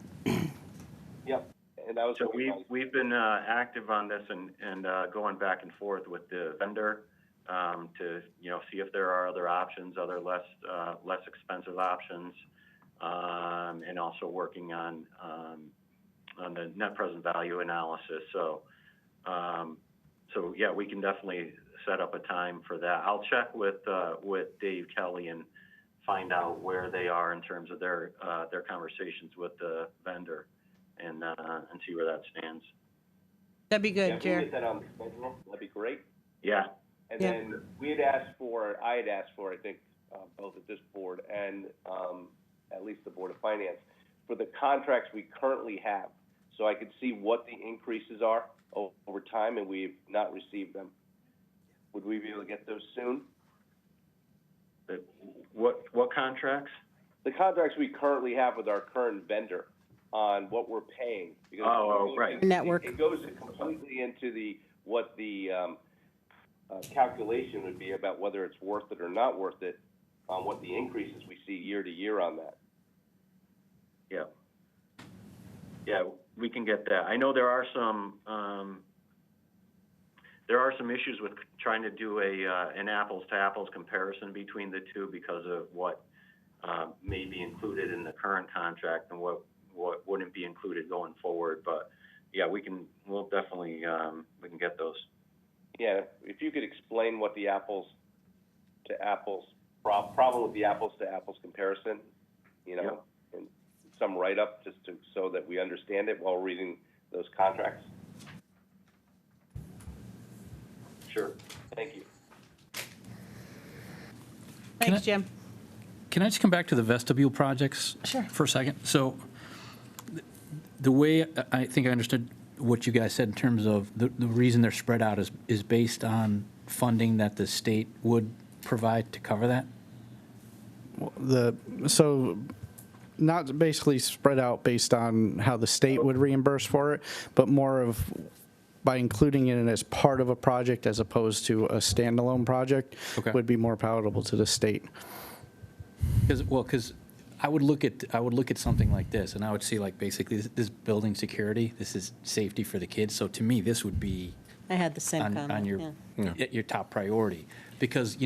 Speaker 9: Yep. And that was
Speaker 10: So
Speaker 9: really nice.
Speaker 10: we've been active on this and going back and forth with the vendor to, see if there are other options, other less expensive options, and also working on the net present value analysis. So yeah, we can definitely set up a time for that. I'll check with Dave Kelly and find out where they are in terms of their conversations with the vendor and see where that stands.
Speaker 1: That'd be
Speaker 9: Yeah,
Speaker 1: good,
Speaker 9: if we can
Speaker 1: Jared.
Speaker 9: get that on the schedule, that'd be great.
Speaker 10: Yeah.
Speaker 9: And
Speaker 1: Yeah.
Speaker 9: then I had asked for, I think, both at this board and at least the Board of Finance, for the contracts we currently have, so I could see what the increases are over time, and we've not received them. Would we be able to get those soon?
Speaker 10: What contracts?
Speaker 9: The contracts we currently have with our current vendor on what we're paying. Because
Speaker 10: right.
Speaker 3: Network.
Speaker 9: It goes completely into what the calculation would be about whether it's worth it or not worth it, on what the increases we see year to year on that.
Speaker 10: Yeah. Yeah, we can get that. I know there are some issues with trying to do an apples to apples comparison between the two because of what may be included in the current contract and what wouldn't be included going forward. But yeah, we'll definitely we can get those.
Speaker 9: Yeah, if you could explain what the apples to apples problem with the apples to apples comparison, and some write-up just so that we understand it while reading those contracts.
Speaker 10: Sure.
Speaker 9: Thank you.
Speaker 1: Thanks, Jim.
Speaker 2: Can I just come back to the vestibule projects for a second? So the way I think I understood what you guys said in terms of the reason they're spread out is based on funding that the state would provide to cover that?
Speaker 4: So not basically spread out based on how the state would reimburse for it, but more of by including it in as part of a project as opposed to a standalone project would be more palatable to the state.
Speaker 2: Because I would look at something like this, and I would see like basically this building security. This is safety for the kids. So to me, this would be
Speaker 3: I had the same
Speaker 2: on
Speaker 3: comment.
Speaker 2: your top priority, because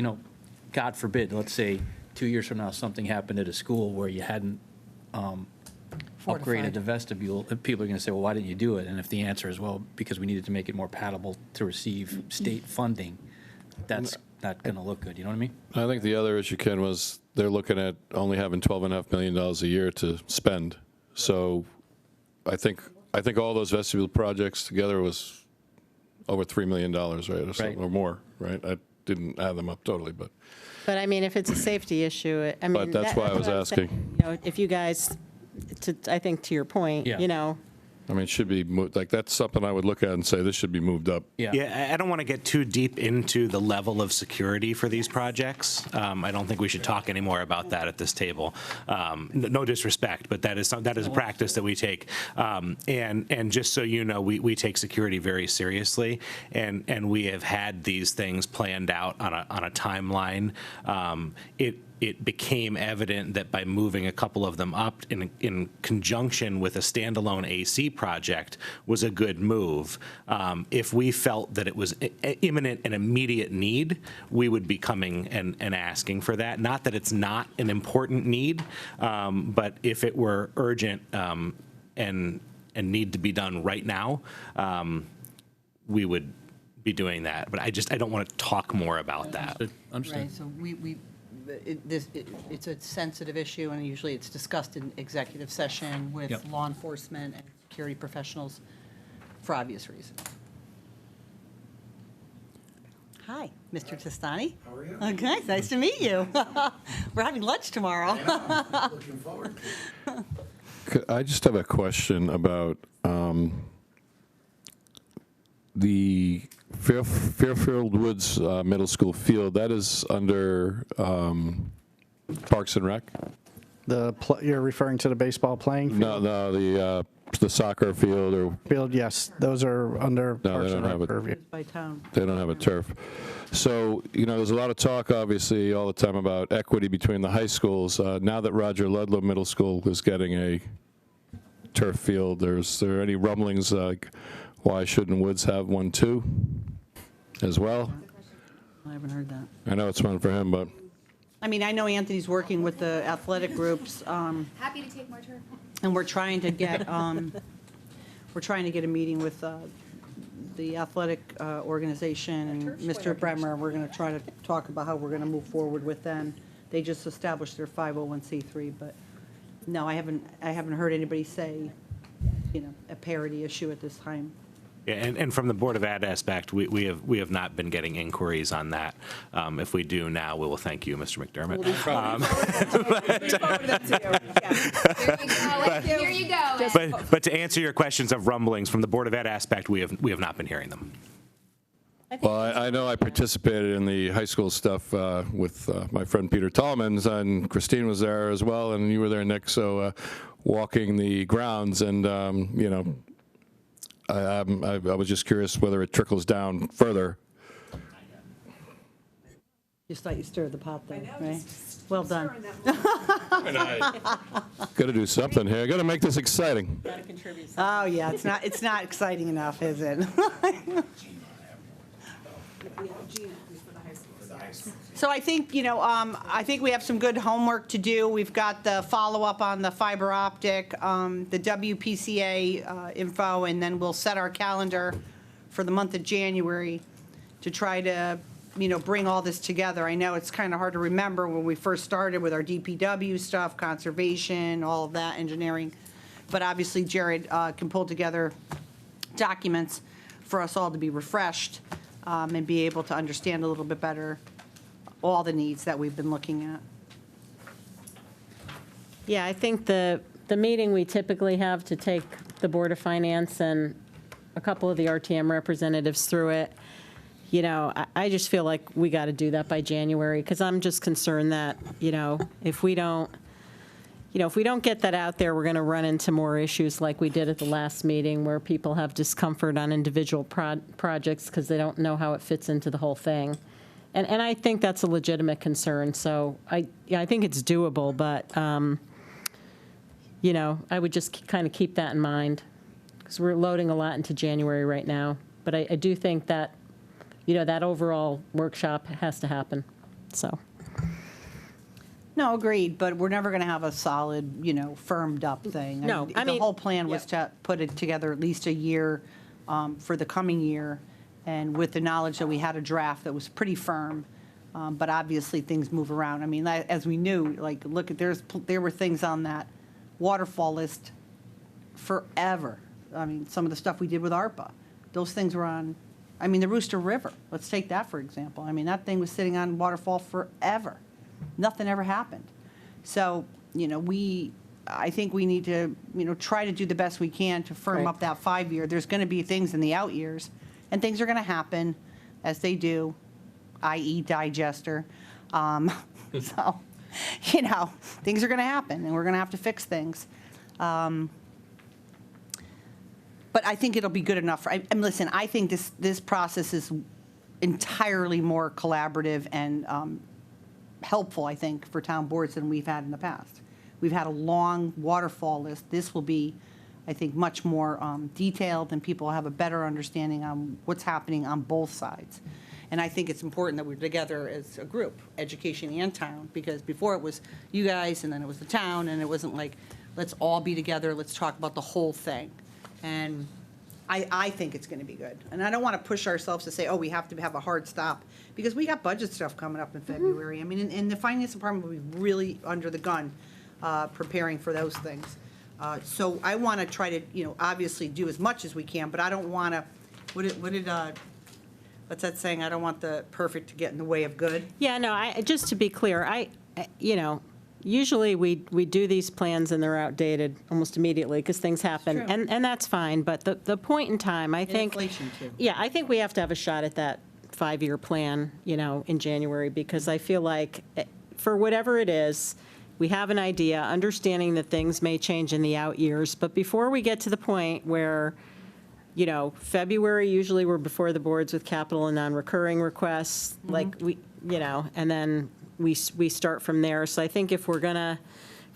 Speaker 2: God forbid, let's say 2 years from now something happened at a school where you hadn't upgraded the vestibule. People are going to say, well, why didn't you do it? And if the answer is, well, because we needed to make it more palatable to receive state funding, that's not going to look good. You know what I mean?
Speaker 5: I think the other issue, Ken, was they're looking at only having $12.5 million a year to spend. So I think all those vestibule projects together was over $3 million, right? Or more, right? I didn't add them up totally, but.
Speaker 3: But I mean, if it's a safety issue, I mean.
Speaker 5: But that's why I was
Speaker 3: what I'm saying.
Speaker 5: asking.
Speaker 3: If you guys, I think to your point,
Speaker 5: I mean, it should be moved, like, that's something I would look at and say, this should be moved up.
Speaker 7: Yeah, I don't want to get too deep into the level of security for these projects. I don't think we should talk anymore about that at this table. No disrespect, but that is a practice that we take. And just so you know, we take security very seriously, and we have had these things planned out on a timeline. It became evident that by moving a couple of them up in conjunction with a standalone AC project was a good move. If we felt that it was imminent and immediate need, we would be coming and asking for that. Not that it's not an important need, but if it were urgent and need to be done right now, we would be doing that. But I don't want to talk more about that.
Speaker 2: Understood.
Speaker 1: Right, so it's a sensitive issue, and usually it's discussed in executive session with law enforcement and security professionals for obvious reasons. Hi, Mr. Testani.
Speaker 11: How are you?
Speaker 1: Okay, nice to meet you. We're having lunch tomorrow.
Speaker 11: Looking forward to it.
Speaker 5: I just have a question about the Fairfield Woods Middle School field. That is under Parks and Rec?
Speaker 4: You're referring to the baseball playing field?
Speaker 5: No, the soccer field or
Speaker 4: Field, yes, those are under
Speaker 5: No,
Speaker 4: Parks
Speaker 5: they
Speaker 4: and
Speaker 5: don't have
Speaker 4: Rec
Speaker 5: it.
Speaker 4: purview.
Speaker 1: By town.
Speaker 5: they don't have a turf. So, there's a lot of talk, obviously, all the time about equity between the high schools. Now that Roger Ludlow Middle School is getting a turf field. Is there any rumblings like why shouldn't Woods have one too as well?
Speaker 1: I haven't heard that.
Speaker 5: I know it's one for him, but
Speaker 1: I mean, I know Anthony's working with the athletic groups,
Speaker 8: Happy to take more turf.
Speaker 1: and we're trying to get a meeting with the athletic organization and Mr. Bremer. We're going to try to talk about how we're going to move forward with them. They just established their 501c3, but no, I haven't heard anybody say, a parity issue at this time.
Speaker 7: Yeah, and from the Board of Ed aspect, we have not been getting inquiries on that. If we do now, we will thank you, Mr. McDermott.
Speaker 8: Here you go.
Speaker 7: But to answer your questions of rumblings from the Board of Ed aspect, we have not been hearing them.
Speaker 5: well, I know I participated in the high school stuff with my friend Peter Tallmans, and Christine was there as well, and you were there, Nick. So walking the grounds, and I was just curious whether it trickles down further.
Speaker 1: Just thought you stirred the pot there, right? Well done.
Speaker 5: Got to do something here. Got to make this exciting.
Speaker 1: Oh, yeah, it's not exciting enough, is it? So I think, I think we have some good homework to do. We've got the follow-up on the fiber optic, the WPCA info, and then we'll set our calendar for the month of January to try to, bring all this together. I know it's kind of hard to remember when we first started with our DPW stuff, conservation, all of that, engineering. But obviously Jared can pull together documents for us all to be refreshed and be able to understand a little bit better all the needs that we've been looking at.
Speaker 3: Yeah, I think the meeting we typically have to take the Board of Finance and a couple of the RTM representatives through it, I just feel like we got to do that by January, because I'm just concerned that, if we don't get that out there, we're going to run into more issues like we did at the last meeting, where people have discomfort on individual projects because they don't know how it fits into the whole thing. And I think that's a legitimate concern. So I think it's doable, but, I would just kind of keep that in mind, because we're loading a lot into January right now. But I do think that, that overall workshop has to happen, so.
Speaker 1: No, agreed, but we're never going to have a solid, firmed up thing.
Speaker 3: No, I
Speaker 1: The
Speaker 3: mean,
Speaker 1: whole plan was to put it together at least a year for the coming year, and with the knowledge that we had a draft that was pretty firm, but obviously things move around. I mean, as we knew, like, look, there were things on that waterfall list forever. I mean, some of the stuff we did with ARPA, those things were on, the Rooster River, let's take that for example. I mean, that thing was sitting on waterfall forever. Nothing ever happened. So, I think we need to, try to do the best we can to firm
Speaker 3: Right.
Speaker 1: up that 5-year. There's going to be things in the out years, and things are going to happen as they do, i.e. digester. So, things are going to happen, and we're going to have to fix things. But I think it'll be good enough. And listen, I think this process is entirely more collaborative and helpful, I think, for town boards than we've had in the past. We've had a long waterfall list. This will be, I think, much more detailed, and people have a better understanding on what's happening on both sides. And I think it's important that we're together as a group, education and town, because before it was you guys, and then it was the town, and it wasn't like, let's all be together, let's talk about the whole thing. And I think it's going to be good. And I don't want to push ourselves to say, oh, we have to have a hard stop, because we got budget stuff coming up in February. I mean, and the finance department will be really under the gun preparing for those things. So I want to try to, obviously do as much as we can, but I don't want to, what's that saying? I don't want the perfect to get in the way of good.
Speaker 3: Yeah, no, just to be clear, usually we do these plans and they're outdated almost immediately because things happen,
Speaker 1: true.
Speaker 3: and that's fine. But the point in time, I think,
Speaker 1: inflation, too.
Speaker 3: Yeah, I think we have to have a shot at that 5-year plan, in January, because I feel like for whatever it is, we have an idea, understanding that things may change in the out years. But before we get to the point where, February, usually we're before the boards with capital and non-recurring requests, like and then we start from there. So I think if we're gonna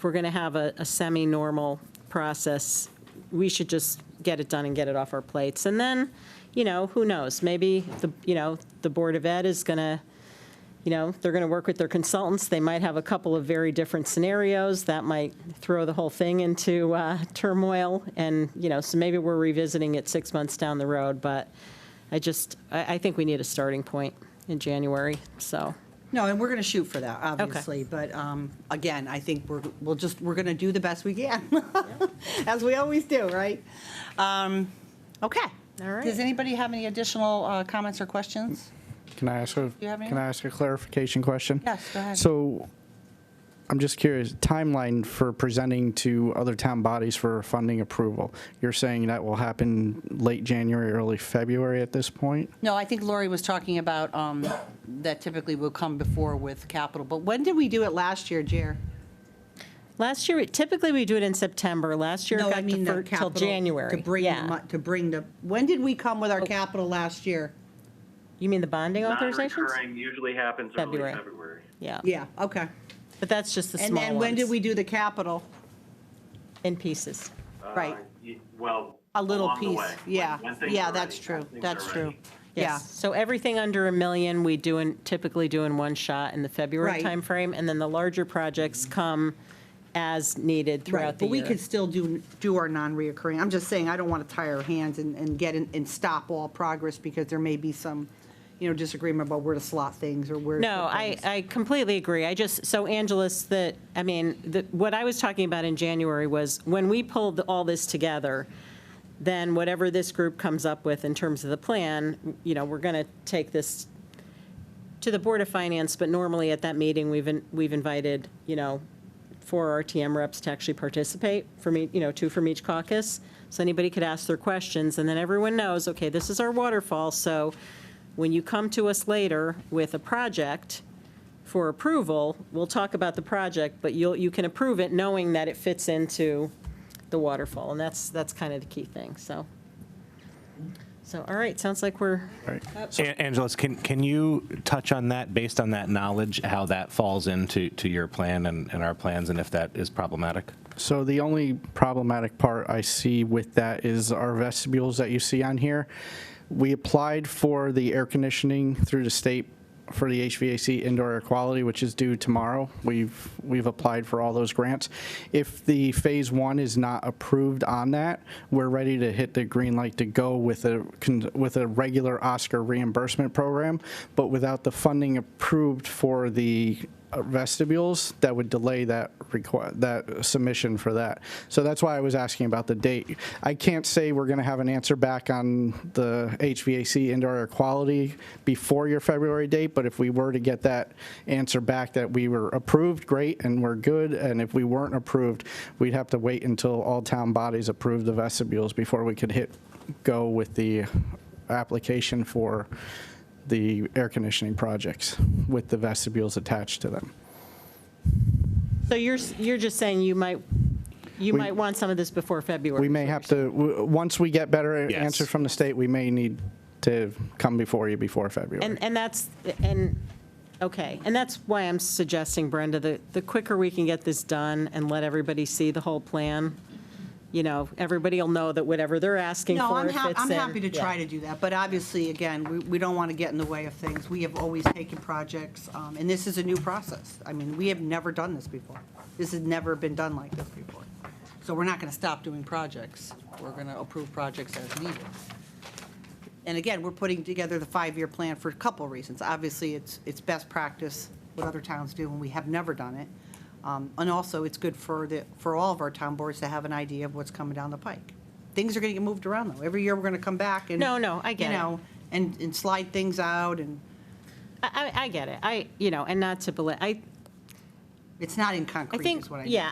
Speaker 3: have a semi-normal process, we should just get it done and get it off our plates. And then, who knows? Maybe the Board of Ed is going to, they're going to work with their consultants. They might have a couple of very different scenarios that might throw the whole thing into turmoil. And, so maybe we're revisiting it 6 months down the road. But I think we need a starting point in January, so.
Speaker 1: No, and we're going to shoot for that, obviously. But again, I think we're going to do the best we can, as we always do, right? Okay.
Speaker 3: All right.
Speaker 1: Does anybody have any additional comments or questions?
Speaker 4: Can I ask a,
Speaker 1: you have any?
Speaker 4: can I ask a clarification question?
Speaker 1: Yes, go ahead.
Speaker 4: So I'm just curious, timeline for presenting to other town bodies for funding approval. You're saying that will happen late January, early February at this point?
Speaker 1: No, I think Lori was talking about that typically will come before with capital. But when did we do it last year, Jer?
Speaker 3: Last year, typically we do it in September. Last year it
Speaker 1: No, I
Speaker 3: got
Speaker 1: mean the
Speaker 3: deferred till
Speaker 1: capital.
Speaker 3: January.
Speaker 1: To bring the, when did we come with our capital last year?
Speaker 3: You mean the bonding authorizations?
Speaker 10: Non-recurring usually happens early
Speaker 3: February.
Speaker 10: February.
Speaker 3: Yeah.
Speaker 1: Yeah, okay.
Speaker 3: But that's just the small
Speaker 1: And
Speaker 3: ones.
Speaker 1: then when did we do the capital?
Speaker 3: In pieces.
Speaker 1: Right.
Speaker 10: Well,
Speaker 1: A little
Speaker 10: along the
Speaker 1: piece,
Speaker 10: way,
Speaker 1: yeah.
Speaker 10: when things
Speaker 1: Yeah,
Speaker 10: are
Speaker 1: that's
Speaker 10: ready,
Speaker 1: true,
Speaker 10: when things
Speaker 1: that's
Speaker 10: are
Speaker 1: true.
Speaker 10: ready.
Speaker 1: Yeah.
Speaker 3: Yes. So everything under $1 million, we typically do in one shot in the February
Speaker 1: Right.
Speaker 3: timeframe, and then the larger projects come as needed
Speaker 1: Right,
Speaker 3: throughout the
Speaker 1: but we
Speaker 3: year.
Speaker 1: could still do our non-reoccurring. I'm just saying, I don't want to tie our hands and get in and stop all progress because there may be some, disagreement about where to slot things or where to
Speaker 3: No,
Speaker 1: put things.
Speaker 3: I completely agree. So Angeles, what I was talking about in January was when we pulled all this together, then whatever this group comes up with in terms of the plan, we're going to take this to the Board of Finance, but normally at that meeting, we've invited, 4 RTM reps to actually participate, from 2 from each caucus, so anybody could ask their questions, and then everyone knows, okay, this is our waterfall, so when you come to us later with a project for approval, we'll talk about the project, but you can approve it knowing that it fits into the waterfall, and that's kind of the key thing, so. So, all right, sounds like we're,
Speaker 7: Angeles, can you touch on that, based on that knowledge, how that falls into your plan and our plans, and if that is problematic?
Speaker 4: So the only problematic part I see with that is our vestibules that you see on here. We applied for the air conditioning through the state for the HVAC indoor air quality, which is due tomorrow. We've applied for all those grants. If the phase 1 is not approved on that, we're ready to hit the green light to go with a regular Oscar reimbursement program, but without the funding approved for the vestibules, that would delay that submission for that. So that's why I was asking about the date. I can't say we're going to have an answer back on the HVAC indoor air quality before your February date, but if we were to get that answer back that we were approved, great, and we're good, and if we weren't approved, we'd have to wait until all town bodies approve the vestibules before we could go with the application for the air conditioning projects with the vestibules attached to them.
Speaker 3: so you're just saying you might want some of this before February.
Speaker 4: We may have to, once we get better
Speaker 7: Yes.
Speaker 4: answers from the state, we may need to come before you before February.
Speaker 3: Okay, and that's why I'm suggesting, Brenda, the quicker we can get this done and let everybody see the whole plan, everybody will know that whatever they're asking
Speaker 1: No,
Speaker 3: for
Speaker 1: I'm
Speaker 3: fits in.
Speaker 1: happy to try
Speaker 3: Yeah.
Speaker 1: to do that, but obviously, again, we don't want to get in the way of things. We have always taken projects, and this is a new process. I mean, we have never done this before. This has never been done like this before. So we're not going to stop doing projects. We're going to approve projects as needed. And again, we're putting together the 5-year plan for a couple of reasons. Obviously, it's best practice, what other towns do, and we have never done it. And also, it's good for all of our town boards to have an idea of what's coming down the pike. Things are going to get moved around, though. Every year, we're going to come back and.
Speaker 3: No, I get it.
Speaker 1: And slide things out, and
Speaker 3: I get it. And not to belittle,
Speaker 1: it's not in
Speaker 3: I
Speaker 1: concrete,
Speaker 3: think,
Speaker 1: is what I mean.
Speaker 3: yeah,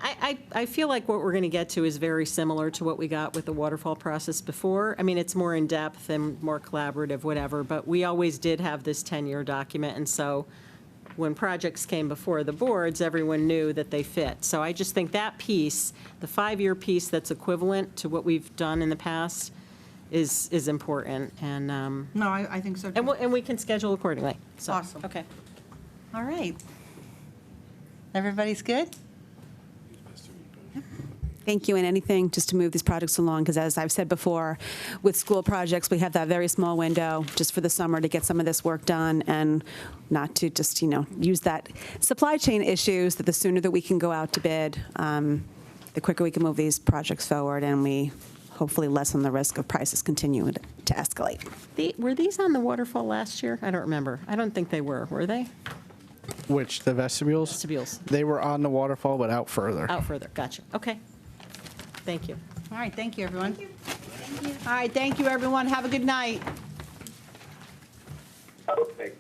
Speaker 3: I feel like what we're going to get to is very similar to what we got with the waterfall process before. I mean, it's more in-depth and more collaborative, whatever, but we always did have this 10-year document, and so when projects came before the boards, everyone knew that they fit. So I just think that piece, the 5-year piece that's equivalent to what we've done in the past, is important, and
Speaker 1: No, I think so, too.
Speaker 3: and we can schedule accordingly. So,
Speaker 1: Awesome.
Speaker 3: Okay.
Speaker 1: All right. Everybody's good?
Speaker 6: Thank you, and anything just to move these projects along, because as I've said before, with school projects, we have that very small window just for the summer to get some of this work done, and not to just, use that supply chain issues, that the sooner that we can go out to bid, the quicker we can move these projects forward, and we hopefully lessen the risk of prices continuing to escalate.
Speaker 3: Were these on the waterfall last year? I don't remember. I don't think they were they?
Speaker 4: Which, the vestibules?
Speaker 3: Vestibules.
Speaker 4: They were on the waterfall, but out further.
Speaker 3: Out further, gotcha. Okay. Thank you.
Speaker 1: All right, thank you, everyone. All right, thank you, everyone. Have a good night.
Speaker 9: Okay.